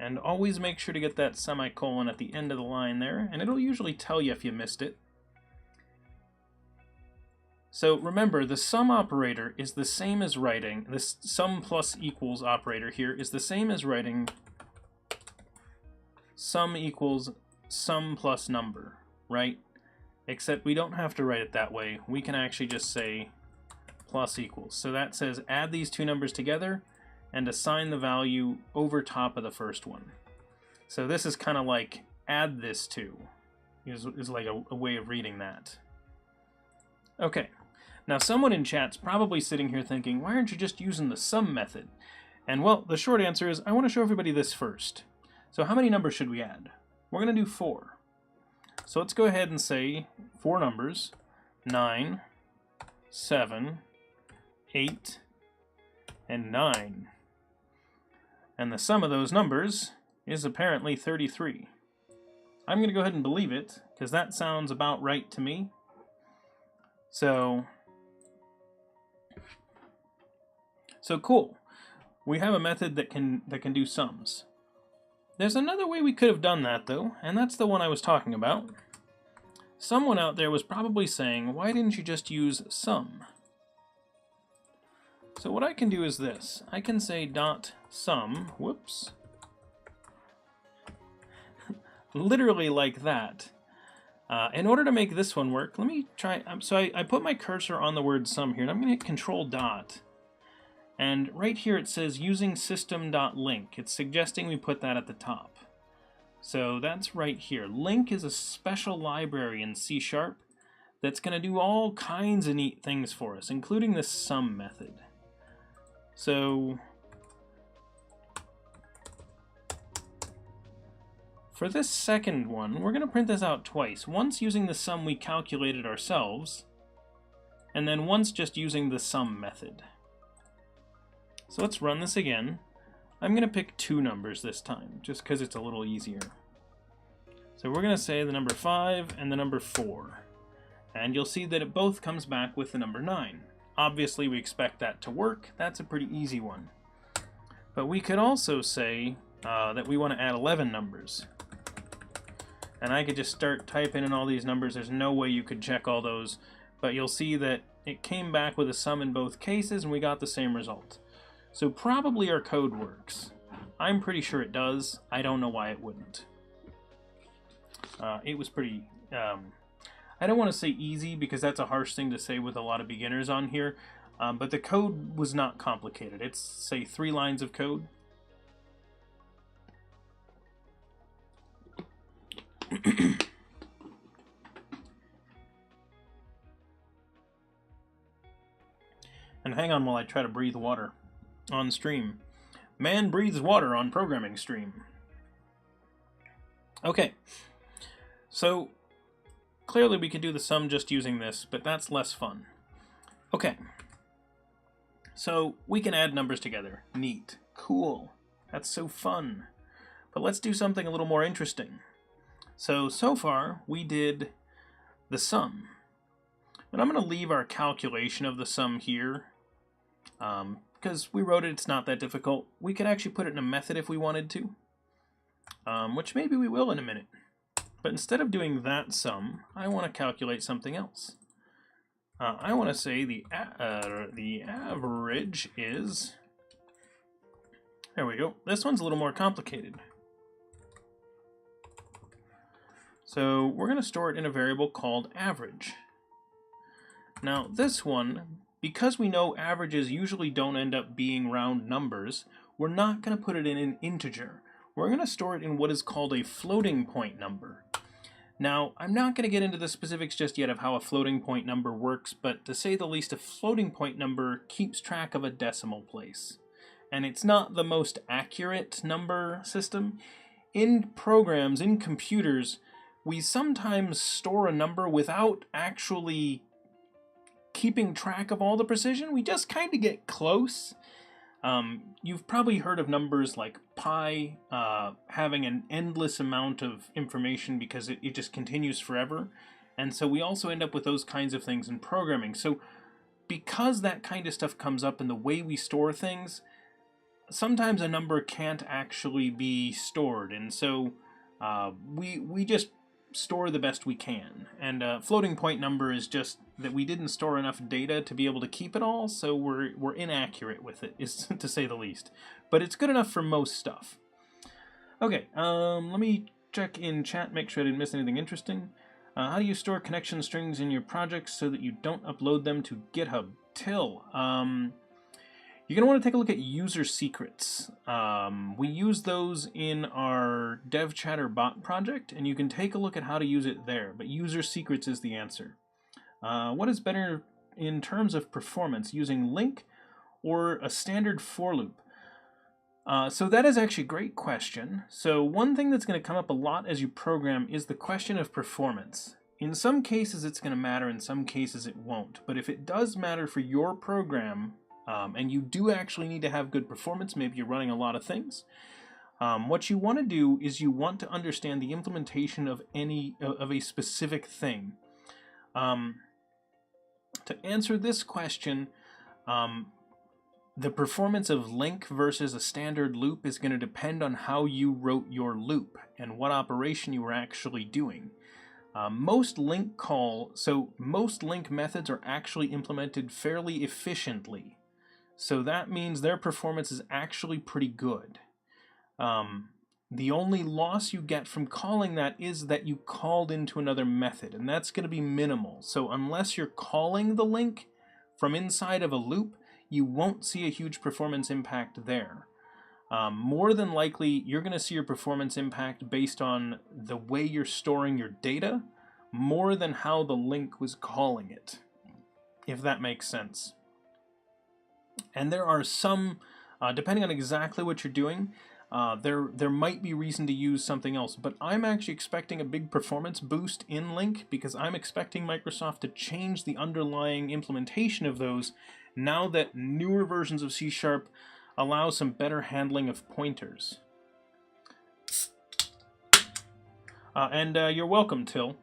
And always make sure to get that semicolon at the end of the line there, and it'll usually tell you if you missed it. So remember, the sum operator is the same as writing, this sum plus equals operator here is the same as writing sum equals sum plus number, right? Except we don't have to write it that way. We can actually just say plus equals. So that says add these two numbers together and assign the value over top of the first one. So this is kind of like add this to, is like a way of reading that. Okay. Now, someone in chat's probably sitting here thinking, why aren't you just using the sum method? And well, the short answer is I want to show everybody this first. So how many numbers should we add? We're going to do 4. So let's go ahead and say 4 numbers, 9, 7, 8, and 9. And the sum of those numbers is apparently 33. I'm going to go ahead and believe it, because that sounds about right to me. So cool. We have a method that can do sums. There's another way we could have done that though, and that's the one I was talking about. Someone out there was probably saying, why didn't you just use sum? So what I can do is this. I can say dot sum, whoops, literally like that. In order to make this one work, let me try. So I put my cursor on the word sum here, and I'm going to hit Control Dot. And right here it says using system.LINQ. It's suggesting we put that at the top. So that's right here. LINQ is a special library in C# that's going to do all kinds of neat things for us, including this sum method. So for this second one, we're going to print this out twice. Once using the sum we calculated ourselves, and then once just using the sum method. So let's run this again. I'm going to pick 2 numbers this time, just because it's a little easier. So we're going to say the number 5 and the number 4. And you'll see that it both comes back with the number 9. Obviously we expect that to work. That's a pretty easy one. But we could also say that we want to add 11 numbers. And I could just start typing in all these numbers. There's no way you could check all those. But you'll see that it came back with a sum in both cases and we got the same result. So probably our code works. I'm pretty sure it does. I don't know why it wouldn't. It was pretty... I don't want to say easy because that's a harsh thing to say with a lot of beginners on here. But the code was not complicated. It's, say, 3 lines of code. And hang on while I try to breathe water on stream. Man breathes water on programming stream. Okay, so clearly we could do the sum just using this, but that's less fun. Okay, so we can add numbers together. Neat. Cool. That's so fun. But let's do something a little more interesting. So far we did the sum. But I'm going to leave our calculation of the sum here. Because we wrote it, it's not that difficult. We could actually put it in a method if we wanted to, which maybe we will in a minute. But instead of doing that sum, I want to calculate something else. I want to say the average is... There we go. This one's a little more complicated. So we're going to store it in a variable called average. Now this one, because we know averages usually don't end up being round numbers, we're not going to put it in an integer. We're going to store it in what is called a floating point number. Now, I'm not going to get into the specifics just yet of how a floating point number works, but to say the least, a floating point number keeps track of a decimal place. And it's not the most accurate number system. In programs, in computers, we sometimes store a number without actually keeping track of all the precision. We just kind of get close. You've probably heard of numbers like pi having an endless amount of information because it just continues forever. And so we also end up with those kinds of things in programming. So because that kind of stuff comes up in the way we store things, sometimes a number can't actually be stored, and so we just store the best we can. And floating point number is just that we didn't store enough data to be able to keep it all, so we're inaccurate with it, is to say the least. But it's good enough for most stuff. Okay, let me check in chat, make sure I didn't miss anything interesting. How do you store connection strings in your projects so that you don't upload them to GitHub? Till, you're going to want to take a look at user secrets. We use those in our DevChatter bot project, and you can take a look at how to use it there, but user secrets is the answer. What is better in terms of performance, using LINQ or a standard for loop? So that is actually a great question. So one thing that's going to come up a lot as you program is the question of performance. In some cases it's going to matter, in some cases it won't. But if it does matter for your program, and you do actually need to have good performance, maybe you're running a lot of things, what you want to do is you want to understand the implementation of a specific thing. To answer this question, the performance of LINQ versus a standard loop is going to depend on how you wrote your loop and what operation you were actually doing. Most LINQ methods are actually implemented fairly efficiently. So that means their performance is actually pretty good. The only loss you get from calling that is that you called into another method, and that's going to be minimal. So unless you're calling the LINQ from inside of a loop, you won't see a huge performance impact there. More than likely, you're going to see your performance impact based on the way you're storing your data, more than how the LINQ was calling it, if that makes sense. And there are some, depending on exactly what you're doing, there might be reason to use something else. But I'm actually expecting a big performance boost in LINQ because I'm expecting Microsoft to change the underlying implementation of those now that newer versions of C# allow some better handling of pointers. And you're welcome, Till.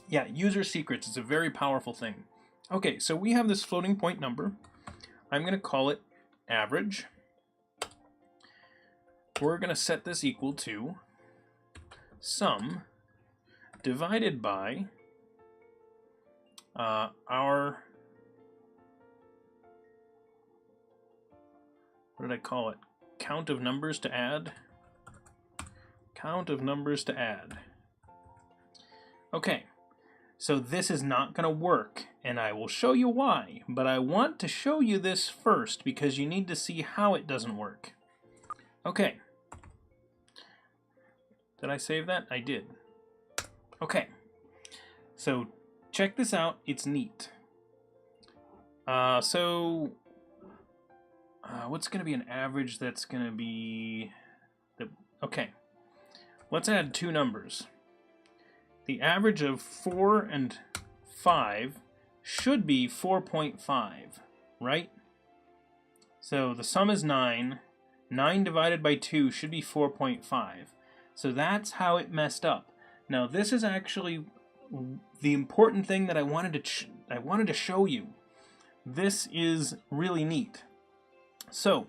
Yeah, user secrets is a very powerful thing. Okay, so we have this floating point number. I'm going to call it average. We're going to set this equal to sum divided by our, what did I call it? Count of numbers to add. Count of numbers to add. Okay, so this is not going to work, and I will show you why, but I want to show you this first because you need to see how it doesn't work. Okay. Did I save that? I did. Okay, so check this out, it's neat. What's going to be an average that's going to be... Okay, let's add two numbers. The average of 4 and 5 should be 4.5, right? So the sum is 9. 9 divided by 2 should be 4.5. So that's how it messed up. Now this is actually the important thing that I wanted to show you. This is really neat. So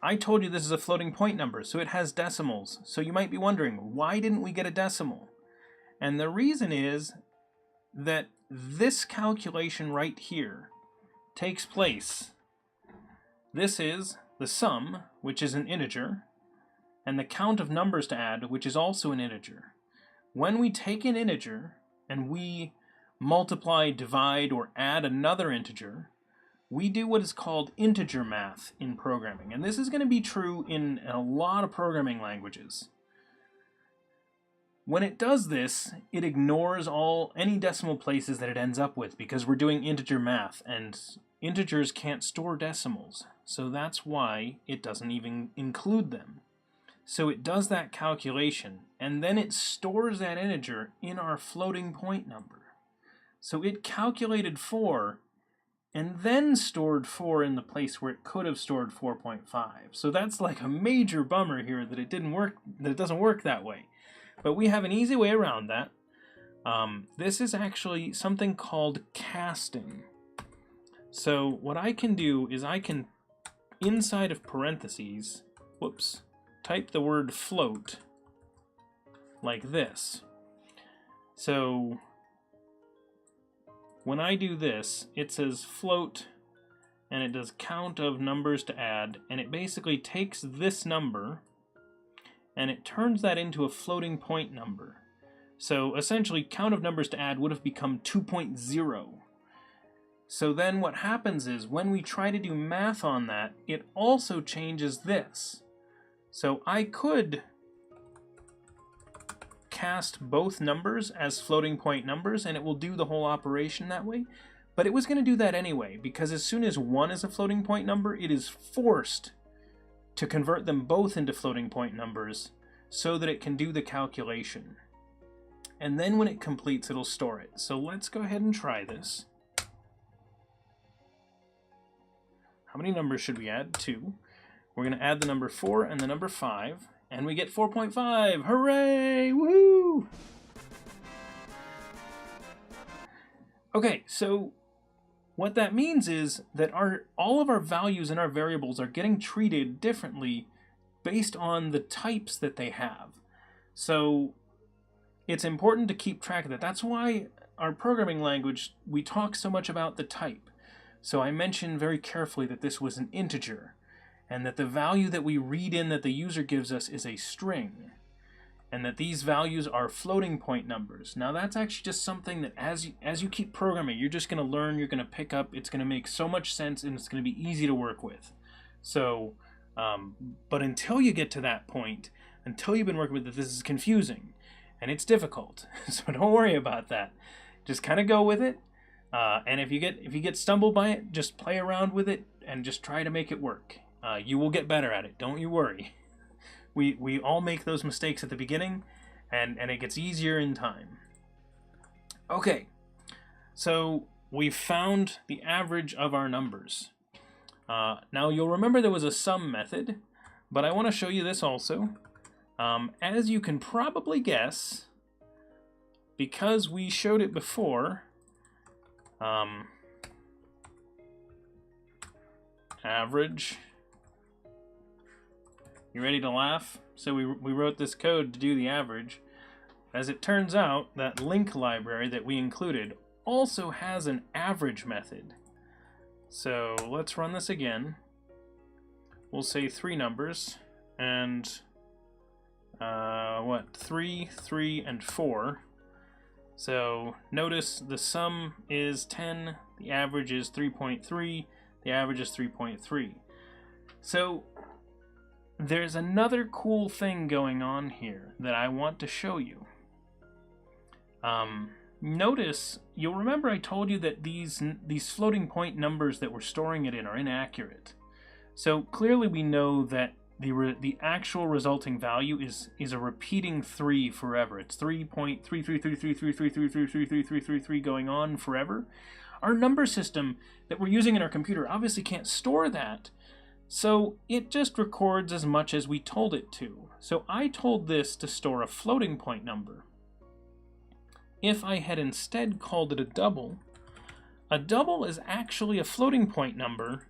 I told you this is a floating point number, so it has decimals. So you might be wondering, why didn't we get a decimal? And the reason is that this calculation right here takes place. This is the sum, which is an integer, and the count of numbers to add, which is also an integer. When we take an integer and we multiply, divide, or add another integer, we do what is called integer math in programming. And this is going to be true in a lot of programming languages. When it does this, it ignores any decimal places that it ends up with because we're doing integer math, and integers can't store decimals. So that's why it doesn't even include them. So it does that calculation, and then it stores that integer in our floating point number. So it calculated 4, and then stored 4 in the place where it could have stored 4.5. So that's like a major bummer here that it doesn't work that way. But we have an easy way around that. This is actually something called casting. So what I can do is I can, inside of parentheses, whoops, type the word float like this. So when I do this, it says float, and it does count of numbers to add, and it basically takes this number and it turns that into a floating point number. So essentially, count of numbers to add would have become 2.0. So then what happens is, when we try to do math on that, it also changes this. So I could cast both numbers as floating point numbers, and it will do the whole operation that way. But it was going to do that anyway, because as soon as one is a floating point number, it is forced to convert them both into floating point numbers so that it can do the calculation. And then when it completes, it'll store it. So let's go ahead and try this. How many numbers should we add? 2. We're going to add the number 4 and the number 5, and we get 4.5. Hooray! Woohoo! Okay, so what that means is that all of our values in our variables are getting treated differently based on the types that they have. So it's important to keep track of that. That's why our programming language, we talk so much about the type. So I mentioned very carefully that this was an integer, and that the value that we read in that the user gives us is a string, and that these values are floating point numbers. Now that's actually just something that as you keep programming, you're just going to learn, you're going to pick up, it's going to make so much sense, and it's going to be easy to work with. So, but until you get to that point, until you've been working with it, this is confusing, and it's difficult. So don't worry about that. Just kind of go with it, and if you get stumbled by it, just play around with it and just try to make it work. You will get better at it. Don't you worry. We all make those mistakes at the beginning, and it gets easier in time. Okay, so we've found the average of our numbers. Now you'll remember there was a sum method, but I want to show you this also. As you can probably guess, because we showed it before, average. You ready to laugh? So we wrote this code to do the average. As it turns out, that LINQ library that we included also has an average method. So let's run this again. We'll say 3 numbers, and 3, 3, and 4. So notice the sum is 10, the average is 3.3, the average is 3.3. So there's another cool thing going on here that I want to show you. Notice, you'll remember I told you that these floating point numbers that we're storing it in are inaccurate. So clearly we know that the actual resulting value is a repeating 3 forever. It's 3.3333333333333 going on forever. Our number system that we're using in our computer obviously can't store that, so it just records as much as we told it to. So I told this to store a floating point number. If I had instead called it a double is actually a floating point number,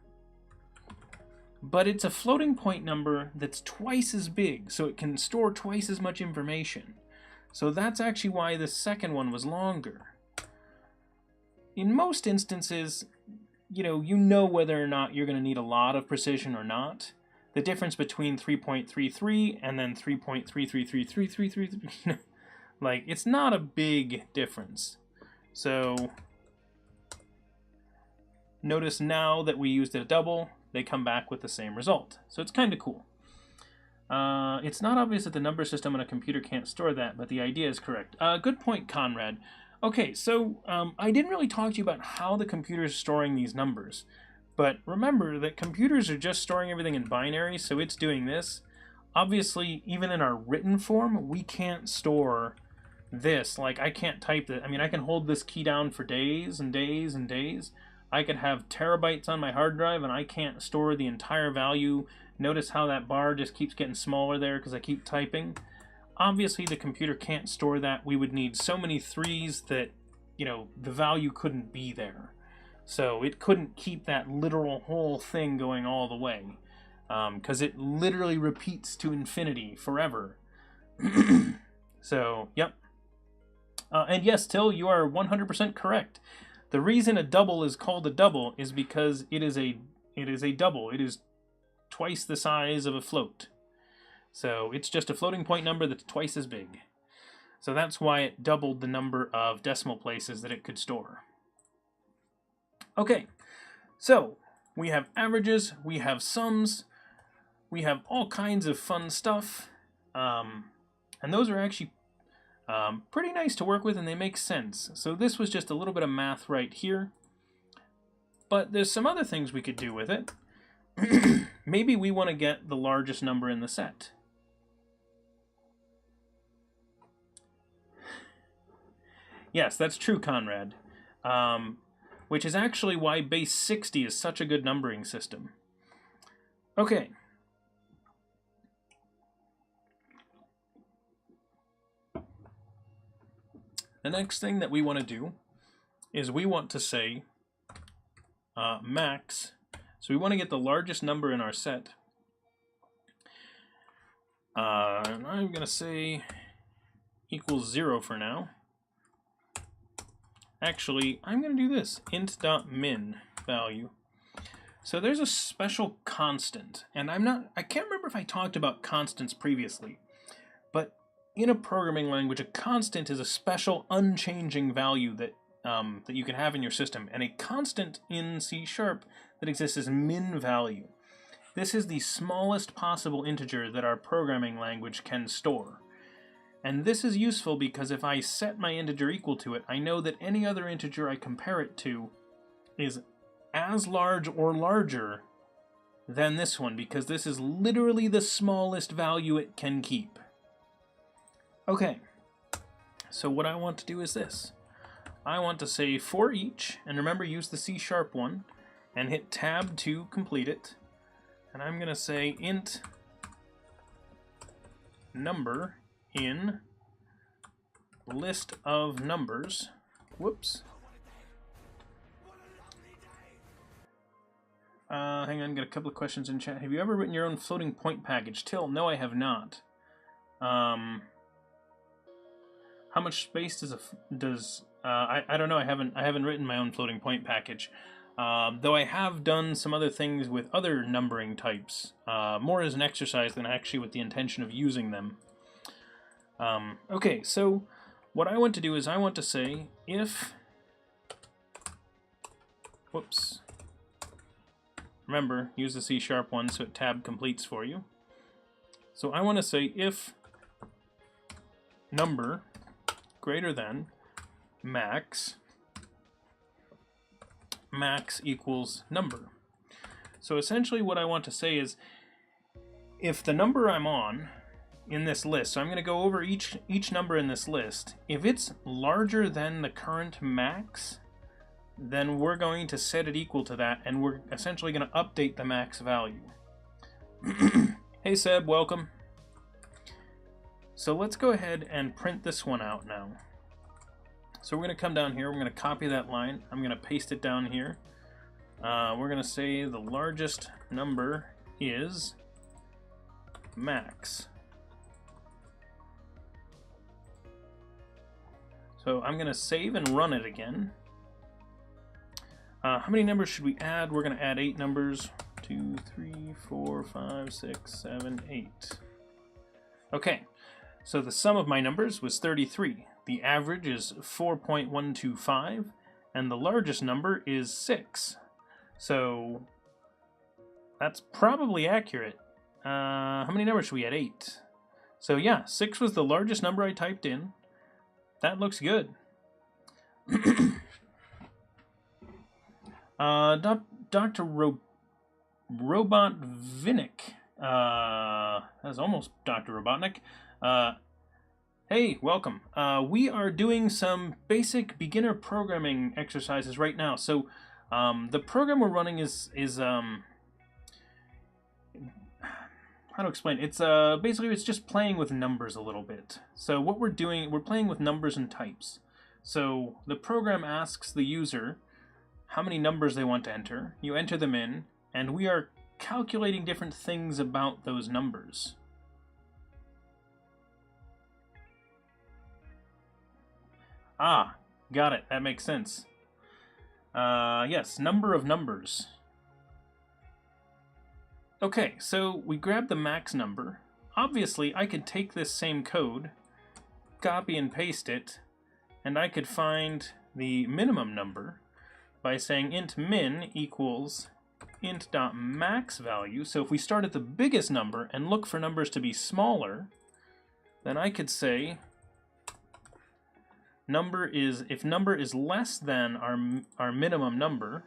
but it's a floating point number that's twice as big, so it can store twice as much information. So that's actually why the second one was longer. In most instances, you know whether or not you're going to need a lot of precision or not. The difference between 3.33 and then 3.3333333, like, it's not a big difference. So notice now that we used a double, they come back with the same result. So it's kind of cool. It's not obvious that the number system on a computer can't store that, but the idea is correct. Good point, Conrad. Okay, so I didn't really talk to you about how the computer is storing these numbers. But remember that computers are just storing everything in binary, so it's doing this. Obviously, even in our written form, we can't store this. Like, I can't type that. I mean, I can hold this key down for days and days and days. I could have terabytes on my hard drive, and I can't store the entire value. Notice how that bar just keeps getting smaller there because I keep typing. Obviously, the computer can't store that. We would need so many 3s that, the value couldn't be there. So it couldn't keep that literal whole thing going all the way, because it literally repeats to infinity forever. So, yep. And yes, Till, you are 100% correct. The reason a double is called a double is because it is a double. It is twice the size of a float. So it's just a floating point number that's twice as big. So that's why it doubled the number of decimal places that it could store. Okay, so we have averages, we have sums, we have all kinds of fun stuff, and those are actually pretty nice to work with, and they make sense. So this was just a little bit of math right here, but there's some other things we could do with it. Maybe we want to get the largest number in the set. Yes, that's true, Conrad. Which is actually why base 60 is such a good numbering system. Okay. The next thing that we want to do is we want to say max. So we want to get the largest number in our set. And I'm going to say equals 0 for now. Actually, I'm going to do this, int.min value. So there's a special constant, and I can't remember if I talked about constants previously, but in a programming language, a constant is a special unchanging value that you can have in your system, and a constant in C# that exists is min value. This is the smallest possible integer that our programming language can store. And this is useful because if I set my integer equal to it, I know that any other integer I compare it to is as large or larger than this one, because this is literally the smallest value it can keep. Okay, so what I want to do is this. I want to say for each, and remember use the C# one, and hit tab to complete it. And I'm going to say int number in list of numbers. Whoops. Hang on, got a couple of questions in chat. Have you ever written your own floating point package? Till, no, I have not. How much space does I don't know. I haven't written my own floating point package. Though I have done some other things with other numbering types, more as an exercise than actually with the intention of using them. Okay, so what I want to do is I want to say if, whoops, remember, use the C# one so it tab completes for you. So I want to say if number greater than max equals number. So essentially what I want to say is if the number I'm on in this list, so I'm going to go over each number in this list, if it's larger than the current max, then we're going to set it equal to that, and we're essentially going to update the max value. Hey Seb, welcome. So let's go ahead and print this one out now. So we're going to come down here, we're going to copy that line, I'm going to paste it down here. We're going to say the largest number is max. So I'm going to save and run it again. How many numbers should we add? We're going to add 8 numbers. 2, 3, 4, 5, 6, 7, 8. Okay, so the sum of my numbers was 33. The average is 4.125, and the largest number is 6. So that's probably accurate. How many numbers should we add? 8. So yeah, 6 was the largest number I typed in. That looks good. Dr. Robotnik. That's almost Dr. Robotnik. Hey, welcome. We are doing some basic beginner programming exercises right now. So the program we're running is how to explain? It's basically it's just playing with numbers a little bit. So what we're doing, we're playing with numbers and types. So the program asks the user how many numbers they want to enter. You enter them in, and we are calculating different things about those numbers. Ah, got it. That makes sense. Yes, number of numbers. Okay, so we grab the max number. Obviously, I could take this same code, copy and paste it, and I could find the minimum number by saying int min equals int.max value. So if we start at the biggest number and look for numbers to be smaller, then I could say if number is less than our minimum number,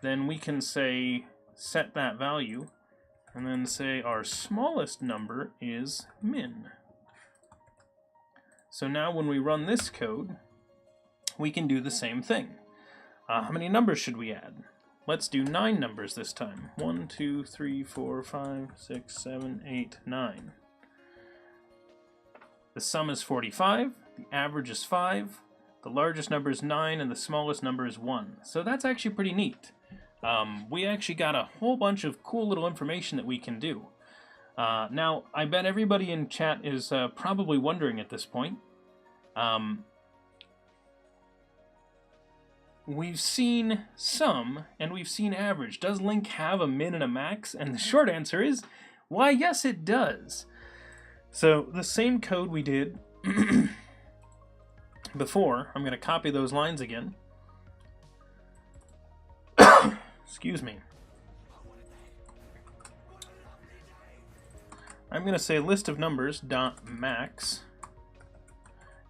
then we can say set that value and then say our smallest number is min. So now when we run this code, we can do the same thing. How many numbers should we add? Let's do 9 numbers this time. 1, 2, 3, 4, 5, 6, 7, 8, 9. The sum is 45, the average is 5, the largest number is 9, and the smallest number is 1. So that's actually pretty neat. We actually got a whole bunch of cool little information that we can do. Now, I bet everybody in chat is probably wondering at this point. We've seen sum, and we've seen average. Does LINQ have a min and a max? And the short answer is, why, yes, it does. So the same code we did before, I'm going to copy those lines again. Excuse me. I'm going to say list of numbers dot max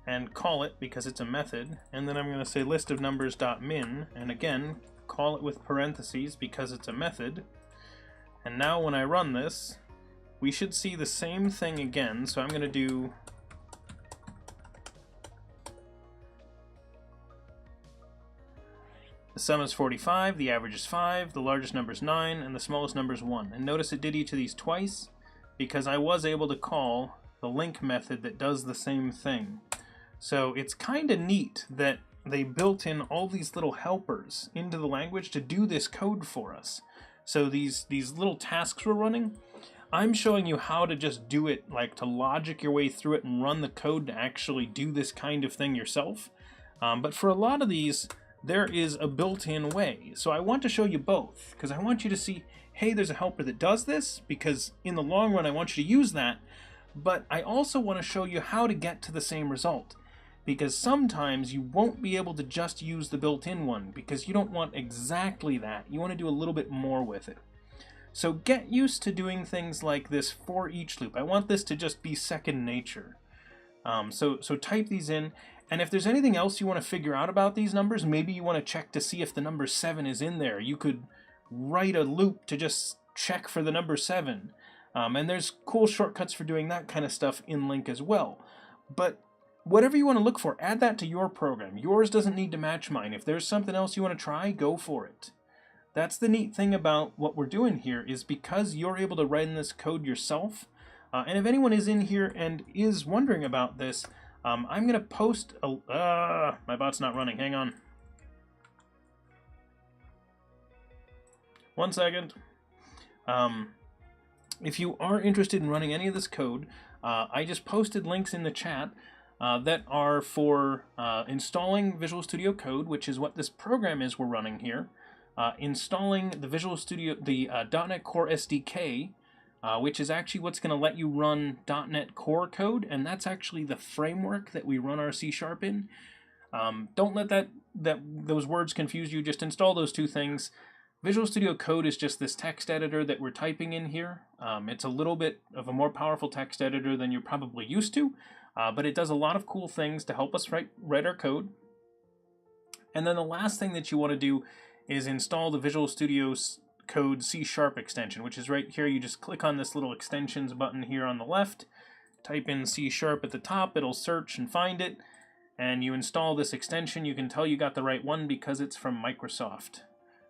and call it because it's a method, and then I'm going to say list of numbers dot min and again call it with parentheses because it's a method. And now when I run this, we should see the same thing again. So I'm going to do the sum is 45, the average is 5, the largest number is 9, and the smallest number is 1. And notice it did each of these twice because I was able to call the LINQ method that does the same thing. So it's kind of neat that they built in all these little helpers into the language to do this code for us. So these little tasks we're running, I'm showing you how to just do it, like to logic your way through it and run the code to actually do this kind of thing yourself. But for a lot of these, there is a built-in way. So I want to show you both, because I want you to see, hey, there's a helper that does this, because in the long run I want you to use that, but I also want to show you how to get to the same result. Because sometimes you won't be able to just use the built-in one, because you don't want exactly that. You want to do a little bit more with it. So get used to doing things like this for each loop. I want this to just be second nature. So type these in, and if there's anything else you want to figure out about these numbers, maybe you want to check to see if the number 7 is in there. You could write a loop to just check for the number 7. And there's cool shortcuts for doing that kind of stuff in LINQ as well. But whatever you want to look for, add that to your program. Yours doesn't need to match mine. If there's something else you want to try, go for it. That's the neat thing about what we're doing here, is because you're able to write in this code yourself. And if anyone is in here and is wondering about this, I'm going to post a... my bot's not running. Hang on. 1 second. If you are interested in running any of this code, I just posted links in the chat that are for installing Visual Studio Code, which is what this program is we're running here, installing the Visual Studio, the .NET Core SDK, which is actually what's going to let you run .NET Core code, and that's actually the framework that we run our C# in. Don't let those words confuse you. Just install those two things. Visual Studio Code is just this text editor that we're typing in here. It's a little bit of a more powerful text editor than you're probably used to, but it does a lot of cool things to help us write our code. And then the last thing that you want to do is install the Visual Studio Code C# extension, which is right here. You just click on this little extensions button here on the left, type in C# at the top, it'll search and find it, and you install this extension. You can tell you got the right one because it's from Microsoft.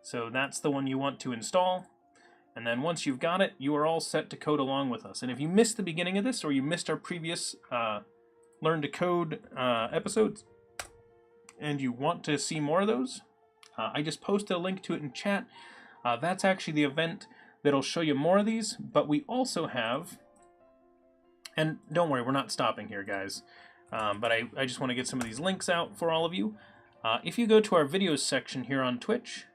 So that's the one you want to install, and then once you've got it, you are all set to code along with us. And if you missed the beginning of this, or you missed our previous Learn to Code episodes, and you want to see more of those, I just posted a link to it in chat. That's actually the event that'll show you more of these, but we also have, and don't worry, we're not stopping here, guys, but I just want to get some of these links out for all of you. If you go to our videos section here on Twitch,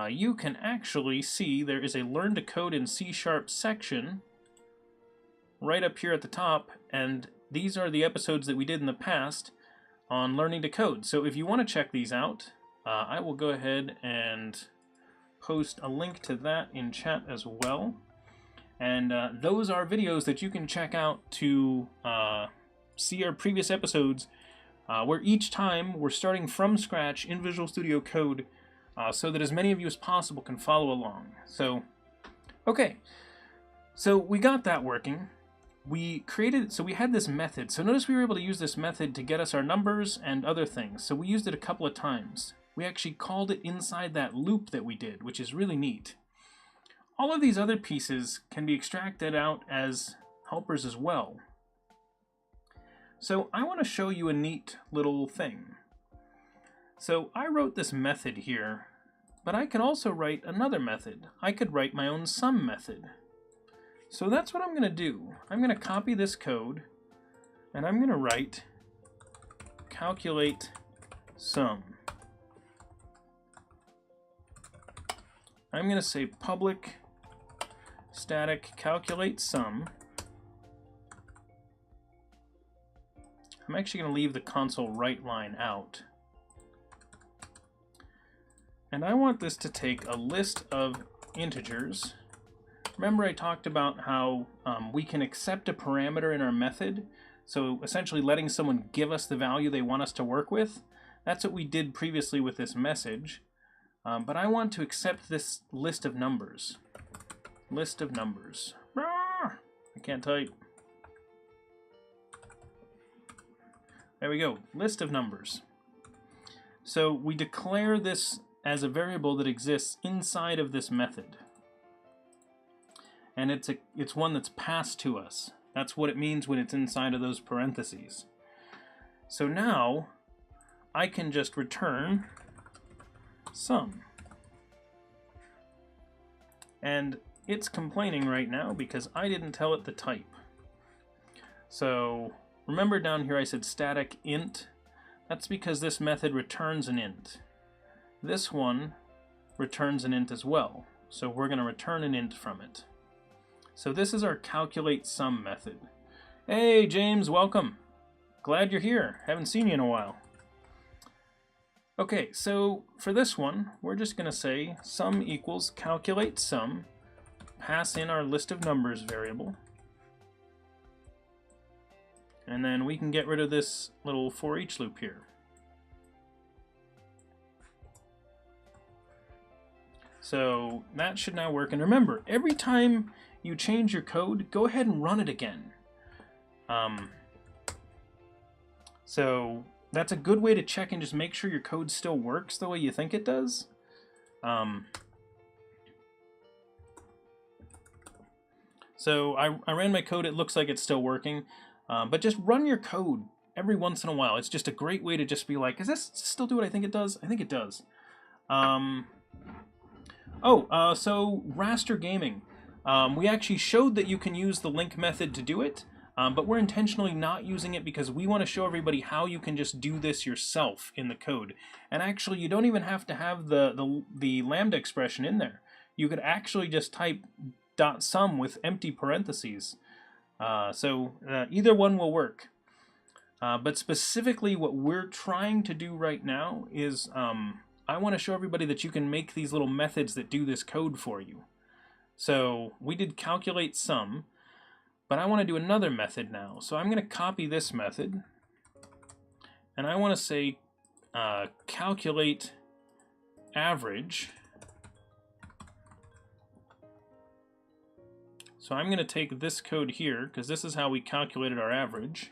you can actually see there is a Learn to Code in C# section right up here at the top, and these are the episodes that we did in the past on learning to code. So if you want to check these out, I will go ahead and post a link to that in chat as well. And those are videos that you can check out to see our previous episodes, where each time we're starting from scratch in Visual Studio Code, so that as many of you as possible can follow along. So, okay, so we got that working. We had this method. So notice we were able to use this method to get us our numbers and other things. So we used it a couple of times. We actually called it inside that loop that we did, which is really neat. All of these other pieces can be extracted out as helpers as well. So I want to show you a neat little thing. So I wrote this method here, but I can also write another method. I could write my own sum method. So that's what I'm going to do. I'm going to copy this code, and I'm going to write calculate sum. I'm going to say public static calculate sum. I'm actually going to leave the console write line out. And I want this to take a list of integers. Remember I talked about how we can accept a parameter in our method, so essentially letting someone give us the value they want us to work with. That's what we did previously with this message. But I want to accept this list of numbers. List of numbers. I can't type. There we go. List of numbers. So we declare this as a variable that exists inside of this method. And it's one that's passed to us. That's what it means when it's inside of those parentheses. So now I can just return sum. And it's complaining right now because I didn't tell it the type. So remember down here I said static int. That's because this method returns an int. This one returns an int as well. So we're going to return an int from it. So this is our calculate sum method. Hey James, welcome. Glad you're here. Haven't seen you in a while. Okay, so for this one, we're just going to say sum equals calculate sum, pass in our list of numbers variable, and then we can get rid of this little for each loop here. So that should now work. And remember, every time you change your code, go ahead and run it again. So that's a good way to check and just make sure your code still works the way you think it does. So I ran my code, it looks like it's still working, but just run your code every once in a while. It's just a great way to just be like, does this still do what I think it does? I think it does. So Raster Gaming. We actually showed that you can use the LINQ method to do it, but we're intentionally not using it because we want to show everybody how you can just do this yourself in the code. And actually, you don't even have to have the lambda expression in there. You could actually just type .sum with empty parentheses. So either one will work. But specifically what we're trying to do right now is I want to show everybody that you can make these little methods that do this code for you. So we did calculate sum, but I want to do another method now. So I'm going to copy this method, and I want to say calculate average. So I'm going to take this code here, because this is how we calculated our average.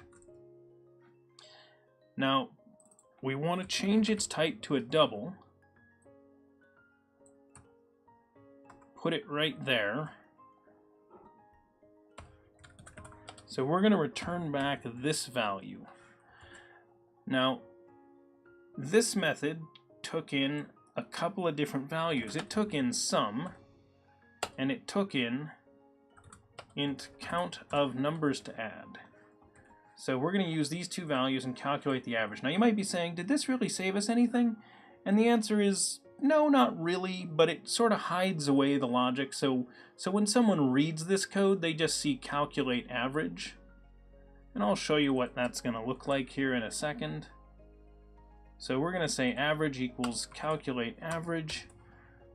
Now, we want to change its type to a double. Put it right there. So we're going to return back this value. Now, this method took in a couple of different values. It took in sum, and it took in int count of numbers to add. So we're going to use these two values and calculate the average. Now you might be saying, did this really save us anything? And the answer is no, not really, but it sort of hides away the logic. So when someone reads this code, they just see calculate average. And I'll show you what that's going to look like here in a second. So we're going to say average equals calculate average.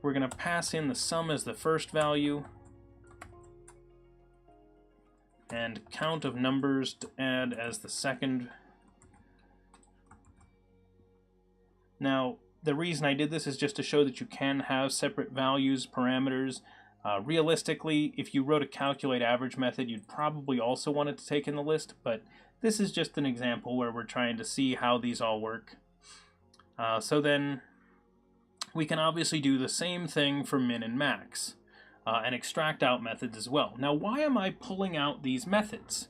We're going to pass in the sum as the first value and count of numbers to add as the second. Now, the reason I did this is just to show that you can have separate values, parameters. Realistically, if you wrote a calculate average method, you'd probably also want it to take in the list, but this is just an example where we're trying to see how these all work. So then we can obviously do the same thing for min and max and extract out methods as well. Now, why am I pulling out these methods?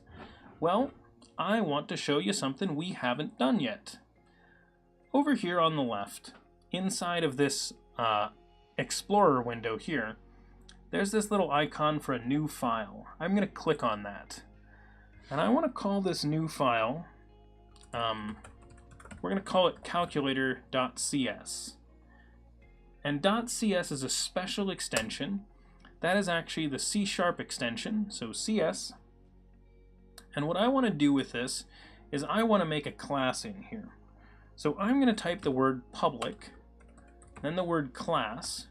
Well, I want to show you something we haven't done yet. Over here on the left, inside of this Explorer window here, there's this little icon for a new file. I'm going to click on that. And I want to call this new file, we're going to call it calculator.cs. And .cs is a special extension. That is actually the C# extension, so CS. And what I want to do with this is I want to make a class in here. So I'm going to type the word public, then the word class,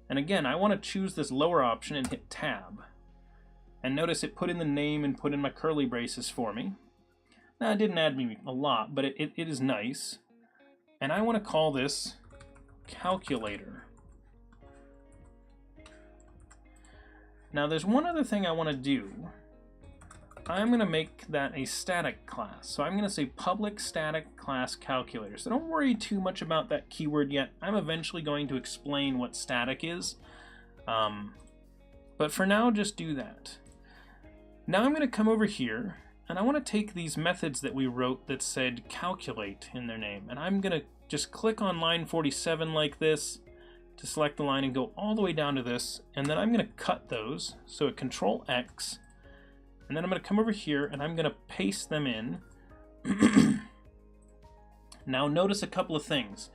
and again, I want to choose this lower option and hit tab. And notice it put in the name and put in my curly braces for me. Now, it didn't add me a lot, but it is nice. And I want to call this calculator. Now, there's one other thing I want to do. I'm going to make that a static class. So I'm going to say public static class calculator. So don't worry too much about that keyword yet. I'm eventually going to explain what static is. But for now, just do that. Now I'm going to come over here, and I want to take these methods that we wrote that said calculate in their name. And I'm going to just click on line 47 like this to select the line and go all the way down to this. And then I'm going to cut those. So a Control X. And then I'm going to come over here and I'm going to paste them in. Now notice a couple of things.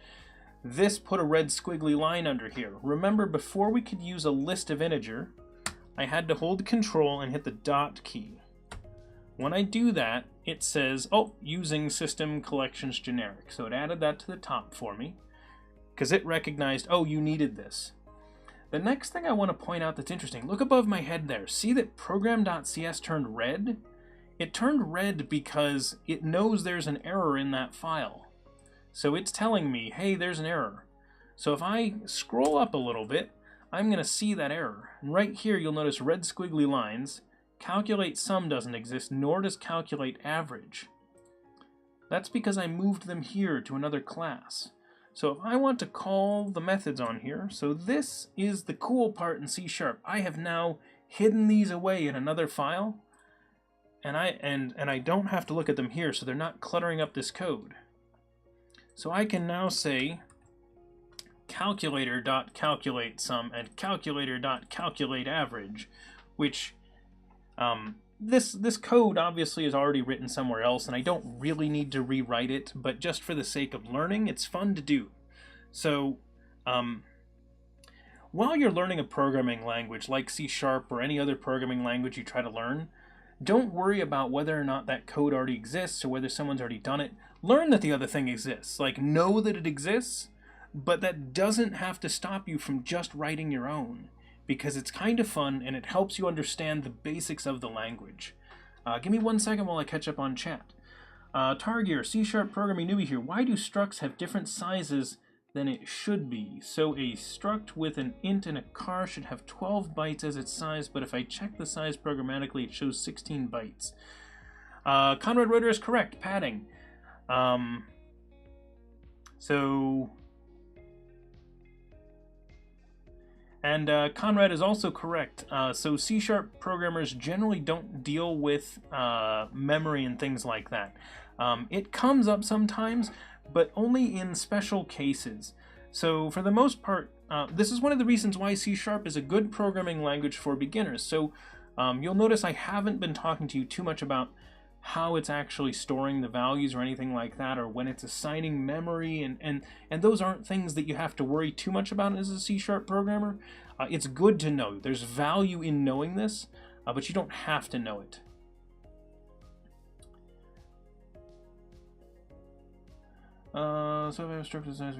This put a red squiggly line under here. Remember, before we could use a list of integer, I had to hold Control and hit the dot key. When I do that, it says, oh, using system collections generic. So it added that to the top for me because it recognized, oh, you needed this. The next thing I want to point out that's interesting, look above my head there. See that program.cs turned red? It turned red because it knows there's an error in that file. So it's telling me, hey, there's an error. So if I scroll up a little bit, I'm going to see that error. And right here, you'll notice red squiggly lines. Calculate sum doesn't exist, nor does calculate average. That's because I moved them here to another class. So if I want to call the methods on here, so this is the cool part in C#. I have now hidden these away in another file, and I don't have to look at them here, so they're not cluttering up this code. So I can now say calculator.calculate sum and calculator.calculate average, which this code obviously is already written somewhere else, and I don't really need to rewrite it, but just for the sake of learning, it's fun to do. So while you're learning a programming language like C# or any other programming language you try to learn, don't worry about whether or not that code already exists or whether someone's already done it. Learn that the other thing exists. Like, know that it exists, but that doesn't have to stop you from just writing your own, because it's kind of fun and it helps you understand the basics of the language. Give me 1 second while I catch up on chat. Targear, C# programming newbie here. Why do structs have different sizes than it should be? So a struct with an int and a char should have 12 bytes as its size, but if I check the size programmatically, it shows 16 bytes. Conrad Roeder is correct. Padding. Conrad is also correct. So C# programmers generally don't deal with memory and things like that. It comes up sometimes, but only in special cases. So for the most part, this is one of the reasons why C# is a good programming language for beginners. So you'll notice I haven't been talking to you too much about how it's actually storing the values or anything like that, or when it's assigning memory, and those aren't things that you have to worry too much about as a C# programmer. It's good to know. There's value in knowing this, but you don't have to know it. So if I have structured size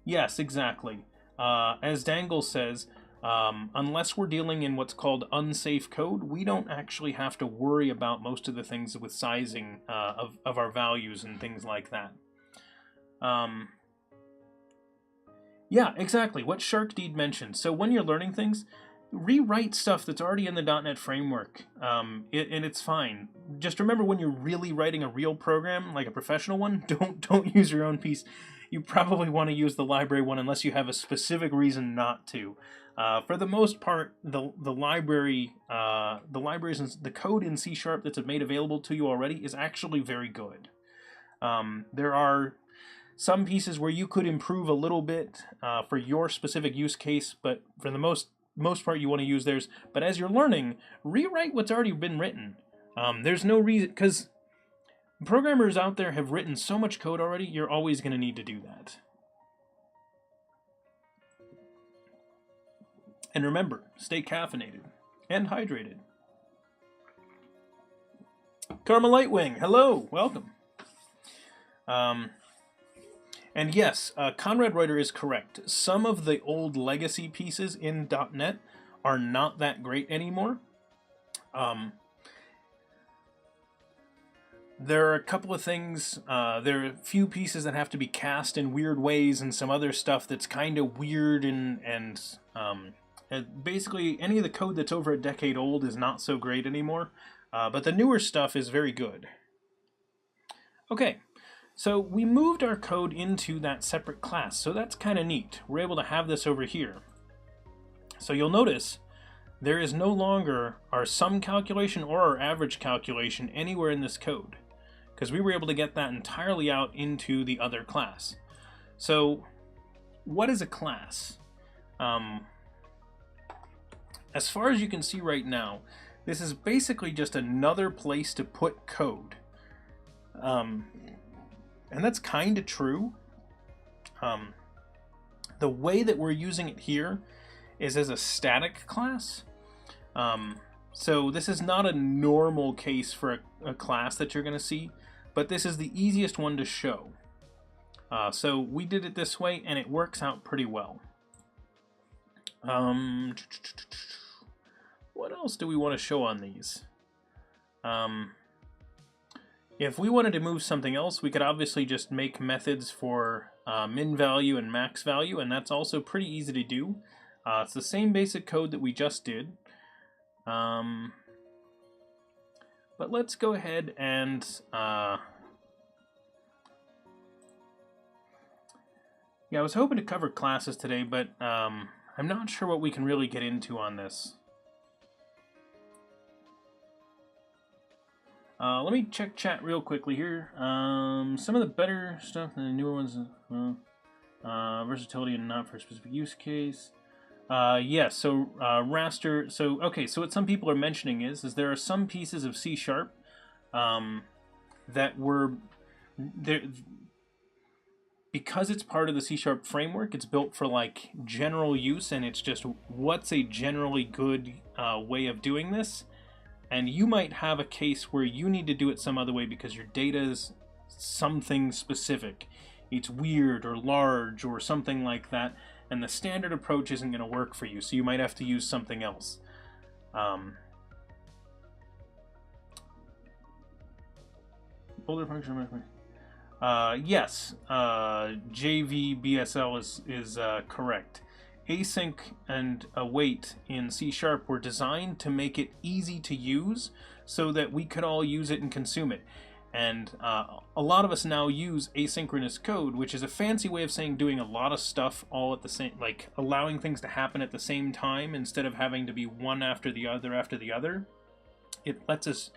yes, exactly. As Dangle says, unless we're dealing in what's called unsafe code, we don't actually have to worry about most of the things with sizing of our values and things like that. Yeah, exactly. What SharkDeed mentioned. So when you're learning things, rewrite stuff that's already in the .NET framework, and it's fine. Just remember, when you're really writing a real program, like a professional one, don't use your own piece. You probably want to use the library one unless you have a specific reason not to. For the most part, the libraries and the code in C# that's made available to you already is actually very good. There are some pieces where you could improve a little bit for your specific use case, but for the most part you want to use theirs. But as you're learning, rewrite what's already been written. There's no reason, because programmers out there have written so much code already, you're always going to need to do that. And remember, stay caffeinated and hydrated. Karma Lightwing, hello, welcome. And yes, Conrad Reuter is correct. Some of the old legacy pieces in .NET are not that great anymore. There are a couple of things, there are a few pieces that have to be cast in weird ways, and some other stuff that's kind of weird, and basically any of the code that's over a decade old is not so great anymore, but the newer stuff is very good. Okay. So we moved our code into that separate class, so that's kind of neat. We're able to have this over here. So you'll notice there is no longer our sum calculation or our average calculation anywhere in this code, because we were able to get that entirely out into the other class. So what is a class? As far as you can see right now, this is basically just another place to put code. And that's kind of true. The way that we're using it here is as a static class. So this is not a normal case for a class that you're going to see, but this is the easiest one to show. So we did it this way, and it works out pretty well. What else do we want to show on these? If we wanted to move something else, we could obviously just make methods for min value and max value, and that's also pretty easy to do. It's the same basic code that we just did. But let's go ahead and yeah, I was hoping to cover classes today, but I'm not sure what we can really get into on this. Let me check chat real quickly here. Some of the better stuff than the newer ones, versatility and not for a specific use case. Yes, so raster. So okay, so what some people are mentioning is there are some pieces of C# that were there because it's part of the C# framework. It's built for like general use, and it's just what's a generally good way of doing this. And you might have a case where you need to do it some other way because your data is something specific. It's weird or large or something like that, and the standard approach isn't going to work for you, so you might have to use something else. Older function. Yes, JVBSL is correct. Async and await in C# were designed to make it easy to use so that we could all use it and consume it. And a lot of us now use asynchronous code, which is a fancy way of saying doing a lot of stuff all at the same, like allowing things to happen at the same time instead of having to be one after the other after the other. It lets us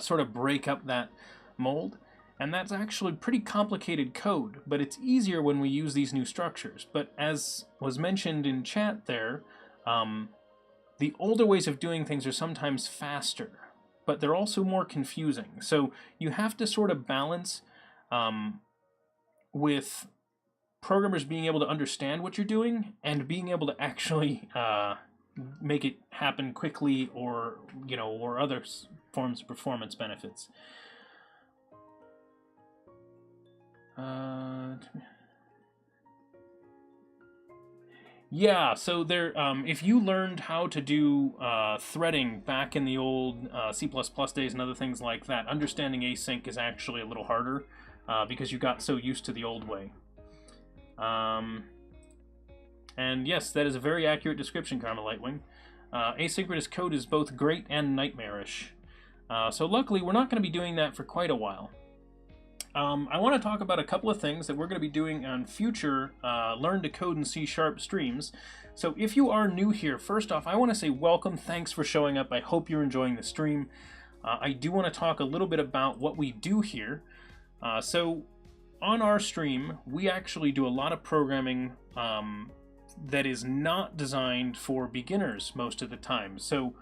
sort of break up that mold. And that's actually pretty complicated code, but it's easier when we use these new structures. But as was mentioned in chat there, the older ways of doing things are sometimes faster, but they're also more confusing. So you have to sort of balance with programmers being able to understand what you're doing and being able to actually make it happen quickly, or or other forms of performance benefits. Yeah, so there, if you learned how to do threading back in the old C++ days and other things like that, understanding async is actually a little harder because you got so used to the old way. And yes, that is a very accurate description, Karma Lightwing. Asynchronous code is both great and nightmarish. So luckily, we're not going to be doing that for quite a while. I want to talk about a couple of things that we're going to be doing on future Learn to Code in C# streams. So if you are new here, first off, I want to say welcome. Thanks for showing up. I hope you're enjoying the stream. I do want to talk a little bit about what we do here. So on our stream, we actually do a lot of programming that is not designed for beginners most of the time. So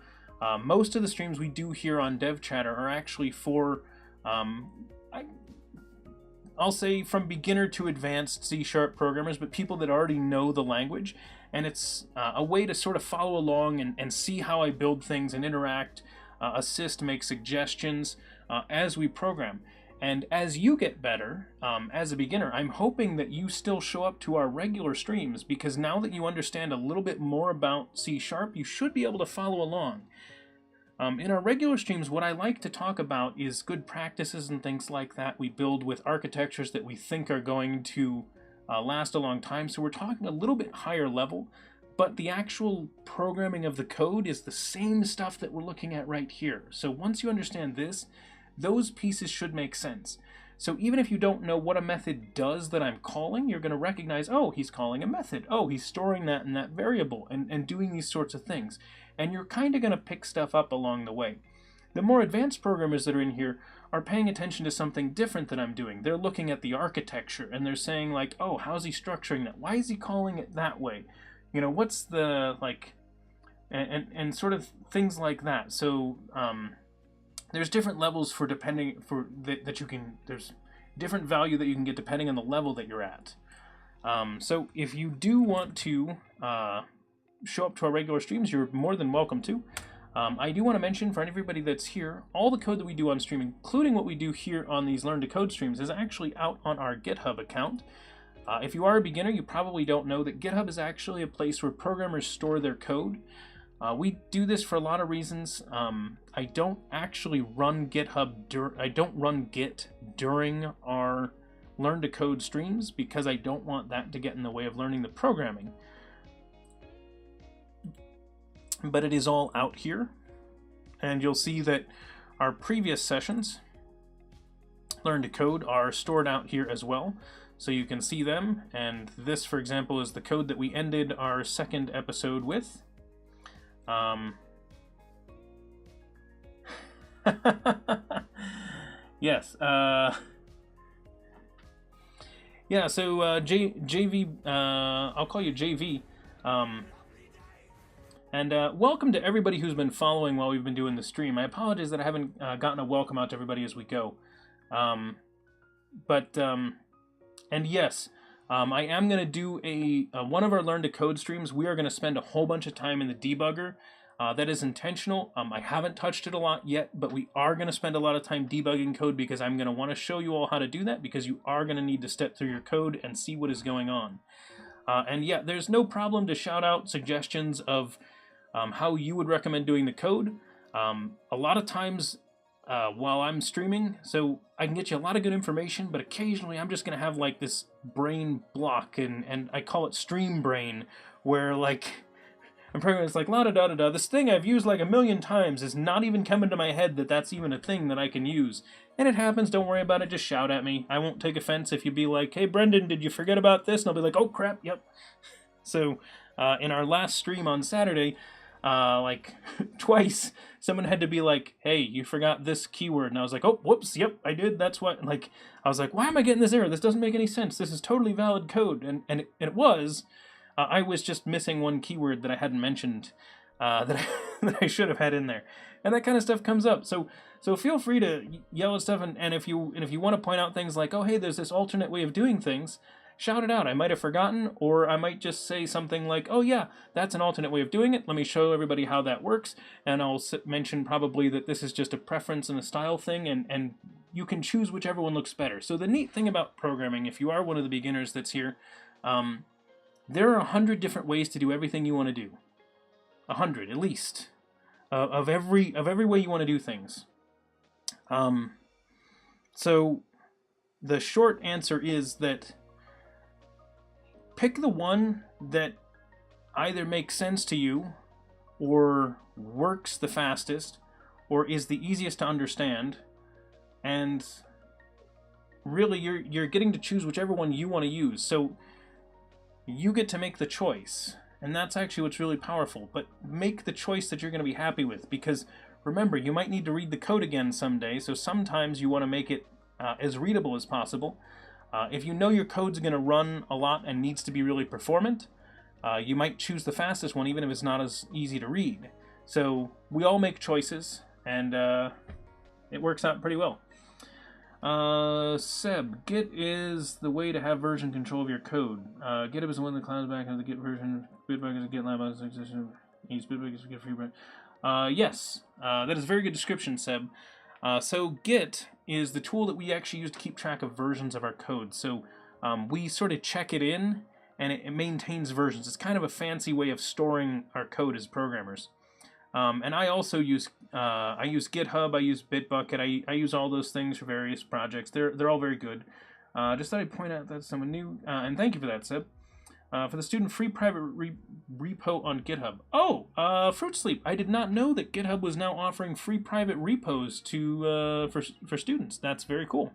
most of the streams we do here on DevChatter are actually for I'll say from beginner to advanced C# programmers, but people that already know the language. And it's a way to sort of follow along and see how I build things and interact, assist, make suggestions as we program. And as you get better, as a beginner, I'm hoping that you still show up to our regular streams, because now that you understand a little bit more about C#, you should be able to follow along. In our regular streams, what I like to talk about is good practices and things like that. We build with architectures that we think are going to last a long time. So we're talking a little bit higher level, but the actual programming of the code is the same stuff that we're looking at right here. So once you understand this, those pieces should make sense. So even if you don't know what a method does that I'm calling, you're going to recognize, oh, he's calling a method. Oh, he's storing that in that variable and doing these sorts of things. And you're kind of going to pick stuff up along the way. The more advanced programmers that are in here are paying attention to something different that I'm doing. They're looking at the architecture and they're saying like, oh, how's he structuring that? Why is he calling it that way? What's the, like, and sort of things like that. So there's different levels for that you can, there's different value that you can get depending on the level that you're at. So if you do want to show up to our regular streams, you're more than welcome to. I do want to mention for everybody that's here, all the code that we do on stream, including what we do here on these Learn to Code streams, is actually out on our GitHub account. If you are a beginner, you probably don't know that GitHub is actually a place where programmers store their code. We do this for a lot of reasons. I don't actually run GitHub. I don't run Git during our Learn to Code streams because I don't want that to get in the way of learning the programming. But it is all out here, and you'll see that our previous sessions, Learn to Code, are stored out here as well, so you can see them. And this, for example, is the code that we ended our second episode with. Yes. Yeah. So JV. I'll call you JV. And welcome to everybody who's been following while we've been doing the stream. I apologize that I haven't gotten a welcome out to everybody as we go. And yes, I am going to do one of our Learn to Code streams. We are going to spend a whole bunch of time in the debugger. That is intentional. I haven't touched it a lot yet, but we are going to spend a lot of time debugging code because I'm going to want to show you all how to do that, because you are going to need to step through your code and see what is going on. And yeah, there's no problem to shout out suggestions of how you would recommend doing the code. A lot of times while I'm streaming, so I can get you a lot of good information, but occasionally I'm just going to have like this brain block, and I call it stream brain, where like I'm programming, it's like la-da-da-da-da, this thing I've used like 1,000,000 times is not even coming to my head that that's even a thing that I can use. And it happens, don't worry about it, just shout at me. I won't take offense if you be like, hey Brendan, did you forget about this? And I'll be like, oh crap, yep. So in our last stream on Saturday, like twice someone had to be like, hey, you forgot this keyword, and I was like, oh, whoops, yep, I did, that's what, like, I was like, why am I getting this error? This doesn't make any sense. This is totally valid code. And it was, I was just missing one keyword that I hadn't mentioned, that I should have had in there. And that kind of stuff comes up. So feel free to yell at stuff, and if you want to point out things like, oh, hey, there's this alternate way of doing things, shout it out. I might have forgotten, or I might just say something like, oh yeah, that's an alternate way of doing it. Let me show everybody how that works. And I'll mention probably that this is just a preference and a style thing, and you can choose whichever one looks better. So the neat thing about programming, if you are one of the beginners that's here, there are 100 different ways to do everything you want to do. 100 at least, of every way you want to do things. So the short answer is that pick the one that either makes sense to you, or works the fastest, or is the easiest to understand, and really you're getting to choose whichever one you want to use. So you get to make the choice, and that's actually what's really powerful. But make the choice that you're going to be happy with, because remember, you might need to read the code again someday, so sometimes you want to make it as readable as possible. If you know your code's going to run a lot and needs to be really performant, you might choose the fastest one even if it's not as easy to read. So we all make choices, and it works out pretty well. Seb, Git is the way to have version control of your code. GitHub is one of the clouds back of the Git version. Bitbucket is a GitLab. Use Bitbucket is a Git free brand. Yes, that is a very good description, Seb. So Git is the tool that we actually use to keep track of versions of our code. So we sort of check it in, and it maintains versions. It's kind of a fancy way of storing our code as programmers. And I also use GitHub, I use Bitbucket, I use all those things for various projects. They're all very good. Just thought I'd point out that someone new, and thank you for that, Seb. For the student free private repo on GitHub. Oh, Fruit Sleep. I did not know that GitHub was now offering free private repos to for students. That's very cool.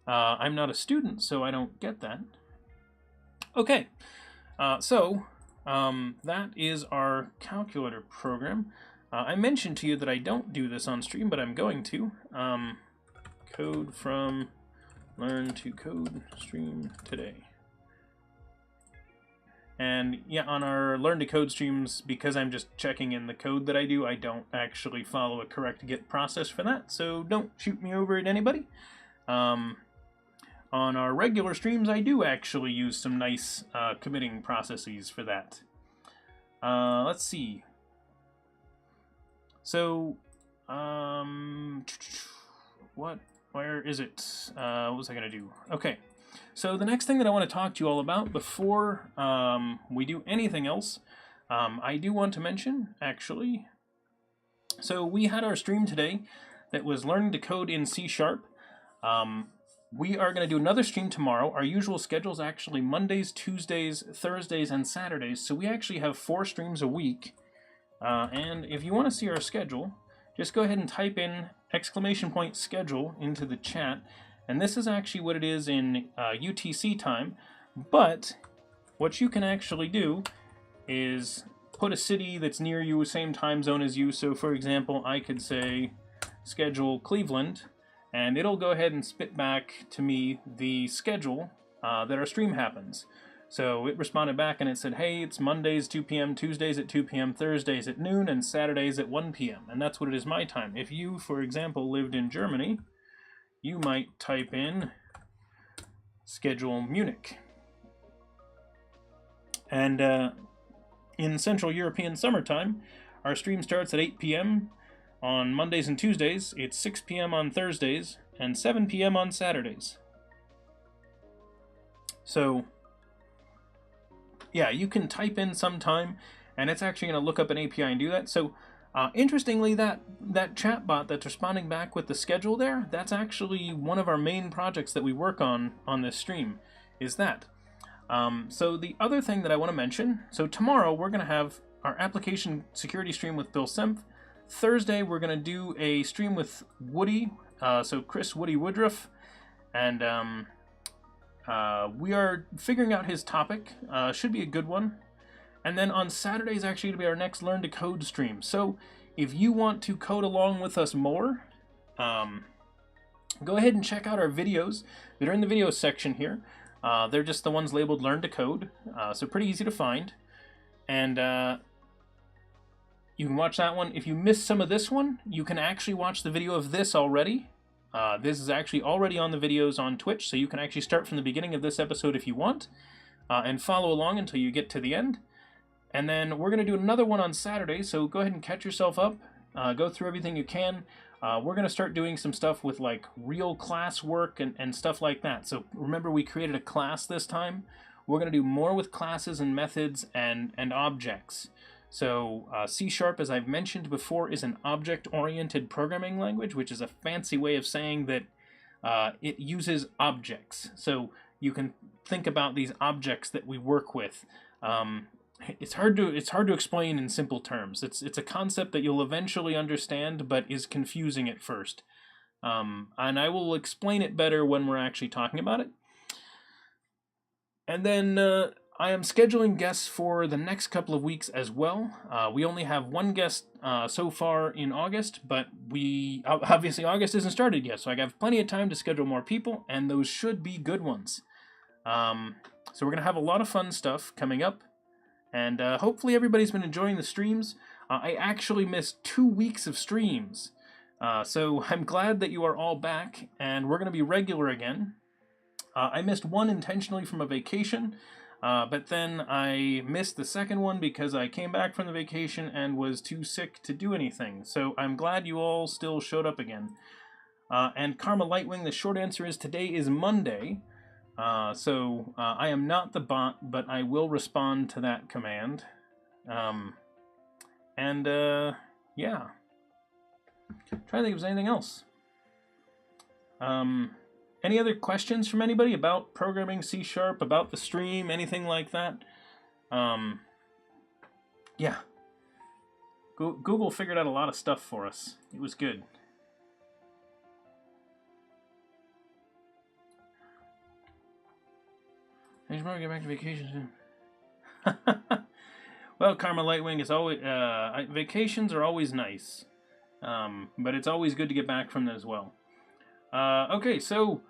I'm not a student, so I don't get that. Okay, so that is our calculator program. I mentioned to you that I don't do this on stream, but I'm going to. Code from Learn to Code stream today. And yeah, on our Learn to Code streams, because I'm just checking in the code that I do, I don't actually follow a correct Git process for that, so don't shoot me over at anybody. On our regular streams, I do actually use some nice committing processes for that. Let's see. So, where is it? What was I going to do? Okay. So the next thing that I want to talk to you all about before we do anything else, I do want to mention, actually, so we had our stream today that was learning to code in C#. We are going to do another stream tomorrow. Our usual schedule is actually Mondays, Tuesdays, Thursdays, and Saturdays, so we actually have 4 streams a week. And if you want to see our schedule, just go ahead and type in !schedule into the chat. And this is actually what it is in UTC time, but what you can actually do is put a city that's near you, same time zone as you. So for example, I could say schedule Cleveland, and it'll go ahead and spit back to me the schedule that our stream happens. So it responded back and it said, hey, it's Mondays 2 p.m., Tuesdays at 2 p.m., Thursdays at noon, and Saturdays at 1 p.m. And that's what it is my time. If you, for example, lived in Germany, you might type in schedule Munich. And in Central European summertime, our stream starts at 8 p.m. on Mondays and Tuesdays, it's 6 p.m. on Thursdays, and 7 p.m. on Saturdays. So, yeah, you can type in sometime, and it's actually going to look up an API and do that. So, interestingly, that chatbot that's responding back with the schedule there, that's actually one of our main projects that we work on this stream, is that. So the other thing that I want to mention, so tomorrow we're going to have our application security stream with Bill Sempf. Thursday we're going to do a stream with Woody, so Chris Woody Woodruff, and we are figuring out his topic. Should be a good one. And then on Saturday is actually going to be our next Learn to Code stream. So if you want to code along with us more, go ahead and check out our videos. They're in the video section here. They're just the ones labeled Learn to Code, so pretty easy to find. And you can watch that one. If you missed some of this one, you can actually watch the video of this already. This is actually already on the videos on Twitch, so you can actually start from the beginning of this episode if you want, and follow along until you get to the end. And then we're going to do another one on Saturday, so go ahead and catch yourself up. Go through everything you can. We're going to start doing some stuff with like real class work and stuff like that. So remember, we created a class this time. We're going to do more with classes and methods and objects. So C#, as I've mentioned before, is an object-oriented programming language, which is a fancy way of saying that it uses objects. So you can think about these objects that we work with. It's hard to explain in simple terms. It's a concept that you'll eventually understand, but is confusing at first. And I will explain it better when we're actually talking about it. And then I am scheduling guests for the next couple of weeks as well. We only have one guest so far in August, but obviously August isn't started yet, so I have plenty of time to schedule more people, and those should be good ones. So we're going to have a lot of fun stuff coming up. And hopefully everybody's been enjoying the streams. I actually missed 2 weeks of streams. So I'm glad that you are all back, and we're going to be regular again. I missed one intentionally from a vacation, but then I missed the second one because I came back from the vacation and was too sick to do anything. So I'm glad you all still showed up again. And Karma Lightwing, the short answer is today is Monday. So I am not the bot, but I will respond to that command. Yeah. Trying to think if there's anything else. Any other questions from anybody about programming C#, about the stream, anything like that? Yeah. Google figured out a lot of stuff for us. It was good. I just want to get back to vacation soon. Well, Karma Lightwing is always vacations are always nice, but it's always good to get back from them as well. Okay, so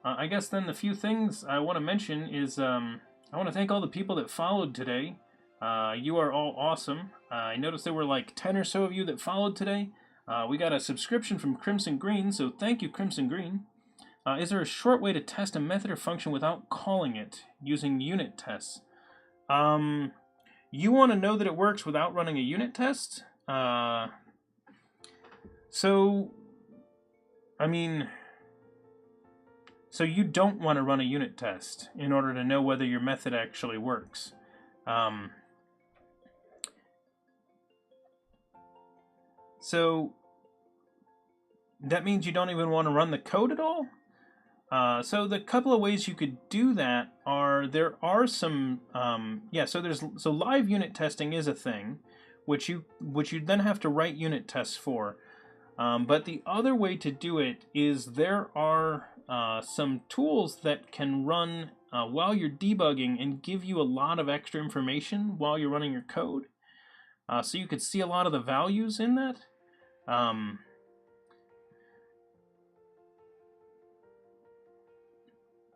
I guess then the few things I want to mention is I want to thank all the people that followed today. You are all awesome. I noticed there were like 10 or so of you that followed today. We got a subscription from Crimson Green, so thank you, Crimson Green. Is there a short way to test a method or function without calling it using unit tests? You want to know that it works without running a unit test? So you don't want to run a unit test in order to know whether your method actually works. So that means you don't even want to run the code at all? So the couple of ways you could do that are, there are some, so live unit testing is a thing, which you then have to write unit tests for. But the other way to do it is there are some tools that can run while you're debugging and give you a lot of extra information while you're running your code. So you could see a lot of the values in that.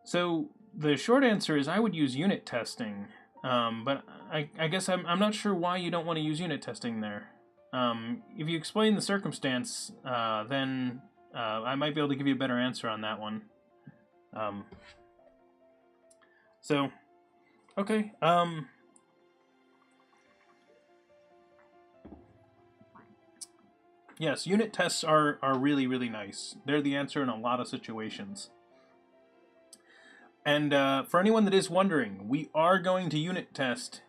So the short answer is I would use unit testing, but I guess I'm not sure why you don't want to use unit testing there. If you explain the circumstance, then I might be able to give you a better answer on that one. So, okay. Yes, unit tests are really, really nice. They're the answer in a lot of situations. And for anyone that is wondering, we are going to unit test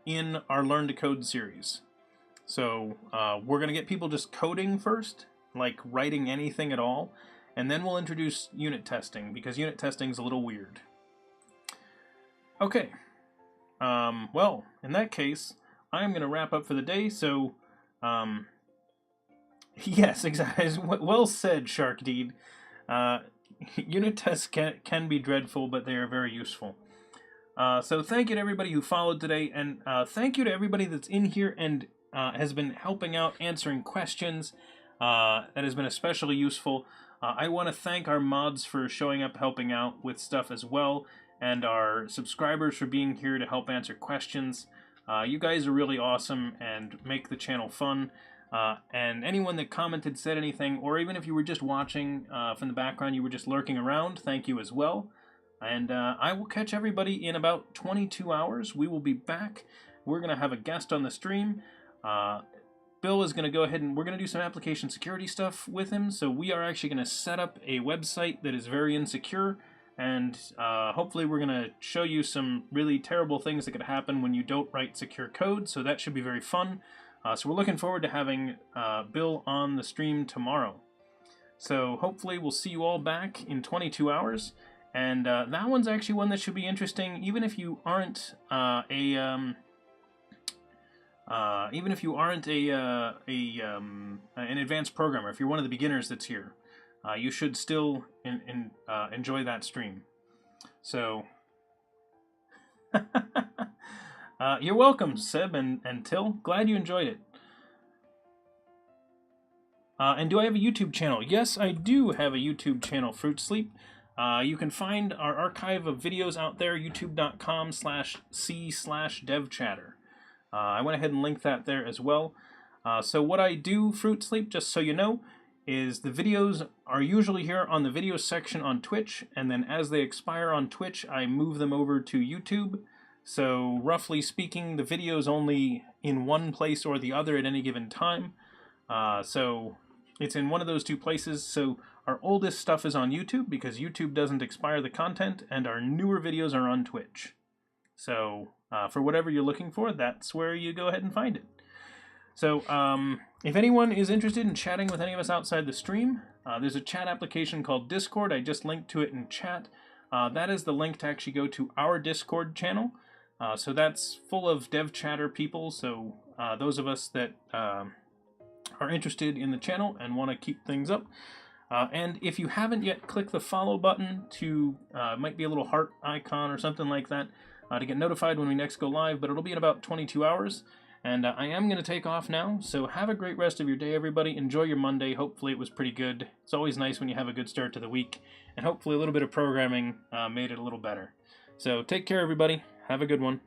in our Learn to Code series. So we're going to get people just coding first, like writing anything at all, and then we'll introduce unit testing, because unit testing is a little weird. Okay. Well, in that case, I'm going to wrap up for the day, so... yes, exactly. Well said, Shark Deed. Unit tests can be dreadful, but they are very useful. So thank you to everybody who followed today, and thank you to everybody that's in here and has been helping out, answering questions. That has been especially useful. I want to thank our mods for showing up, helping out with stuff as well, and our subscribers for being here to help answer questions. You guys are really awesome and make the channel fun. And anyone that commented, said anything, or even if you were just watching from the background, you were just lurking around, thank you as well. And I will catch everybody in about 22 hours. We will be back. We're going to have a guest on the stream. Bill is going to go ahead and we're going to do some application security stuff with him. So we are actually going to set up a website that is very insecure. And hopefully we're going to show you some really terrible things that could happen when you don't write secure code. So that should be very fun. So we're looking forward to having Bill on the stream tomorrow. So hopefully we'll see you all back in 22 hours. And that one's actually one that should be interesting, even if you aren't an advanced programmer. If you're one of the beginners that's here, you should still enjoy that stream. So you're welcome, Seb and Till. Glad you enjoyed it. And do I have a YouTube channel? Yes, I do have a YouTube channel, Fruit Sleep. You can find our archive of videos out there, youtube.com/c/devchatter. I went ahead and linked that there as well. So what I do, Fruit Sleep, just so you know, is the videos are usually here on the video section on Twitch, and then as they expire on Twitch, I move them over to YouTube. So roughly speaking, the video's only in one place or the other at any given time. So it's in one of those two places. So our oldest stuff is on YouTube because YouTube doesn't expire the content, and our newer videos are on Twitch. So for whatever you're looking for, that's where you go ahead and find it. So if anyone is interested in chatting with any of us outside the stream, there's a chat application called Discord. I just linked to it in chat. That is the link to actually go to our Discord channel. So that's full of DevChatter people. So those of us that are interested in the channel and want to keep things up. And if you haven't yet, click the follow button to, might be a little heart icon or something like that, to get notified when we next go live, but it'll be in about 22 hours. And I am going to take off now, so have a great rest of your day, everybody. Enjoy your Monday. Hopefully it was pretty good. It's always nice when you have a good start to the week, and hopefully a little bit of programming made it a little better. So take care, everybody. Have a good one.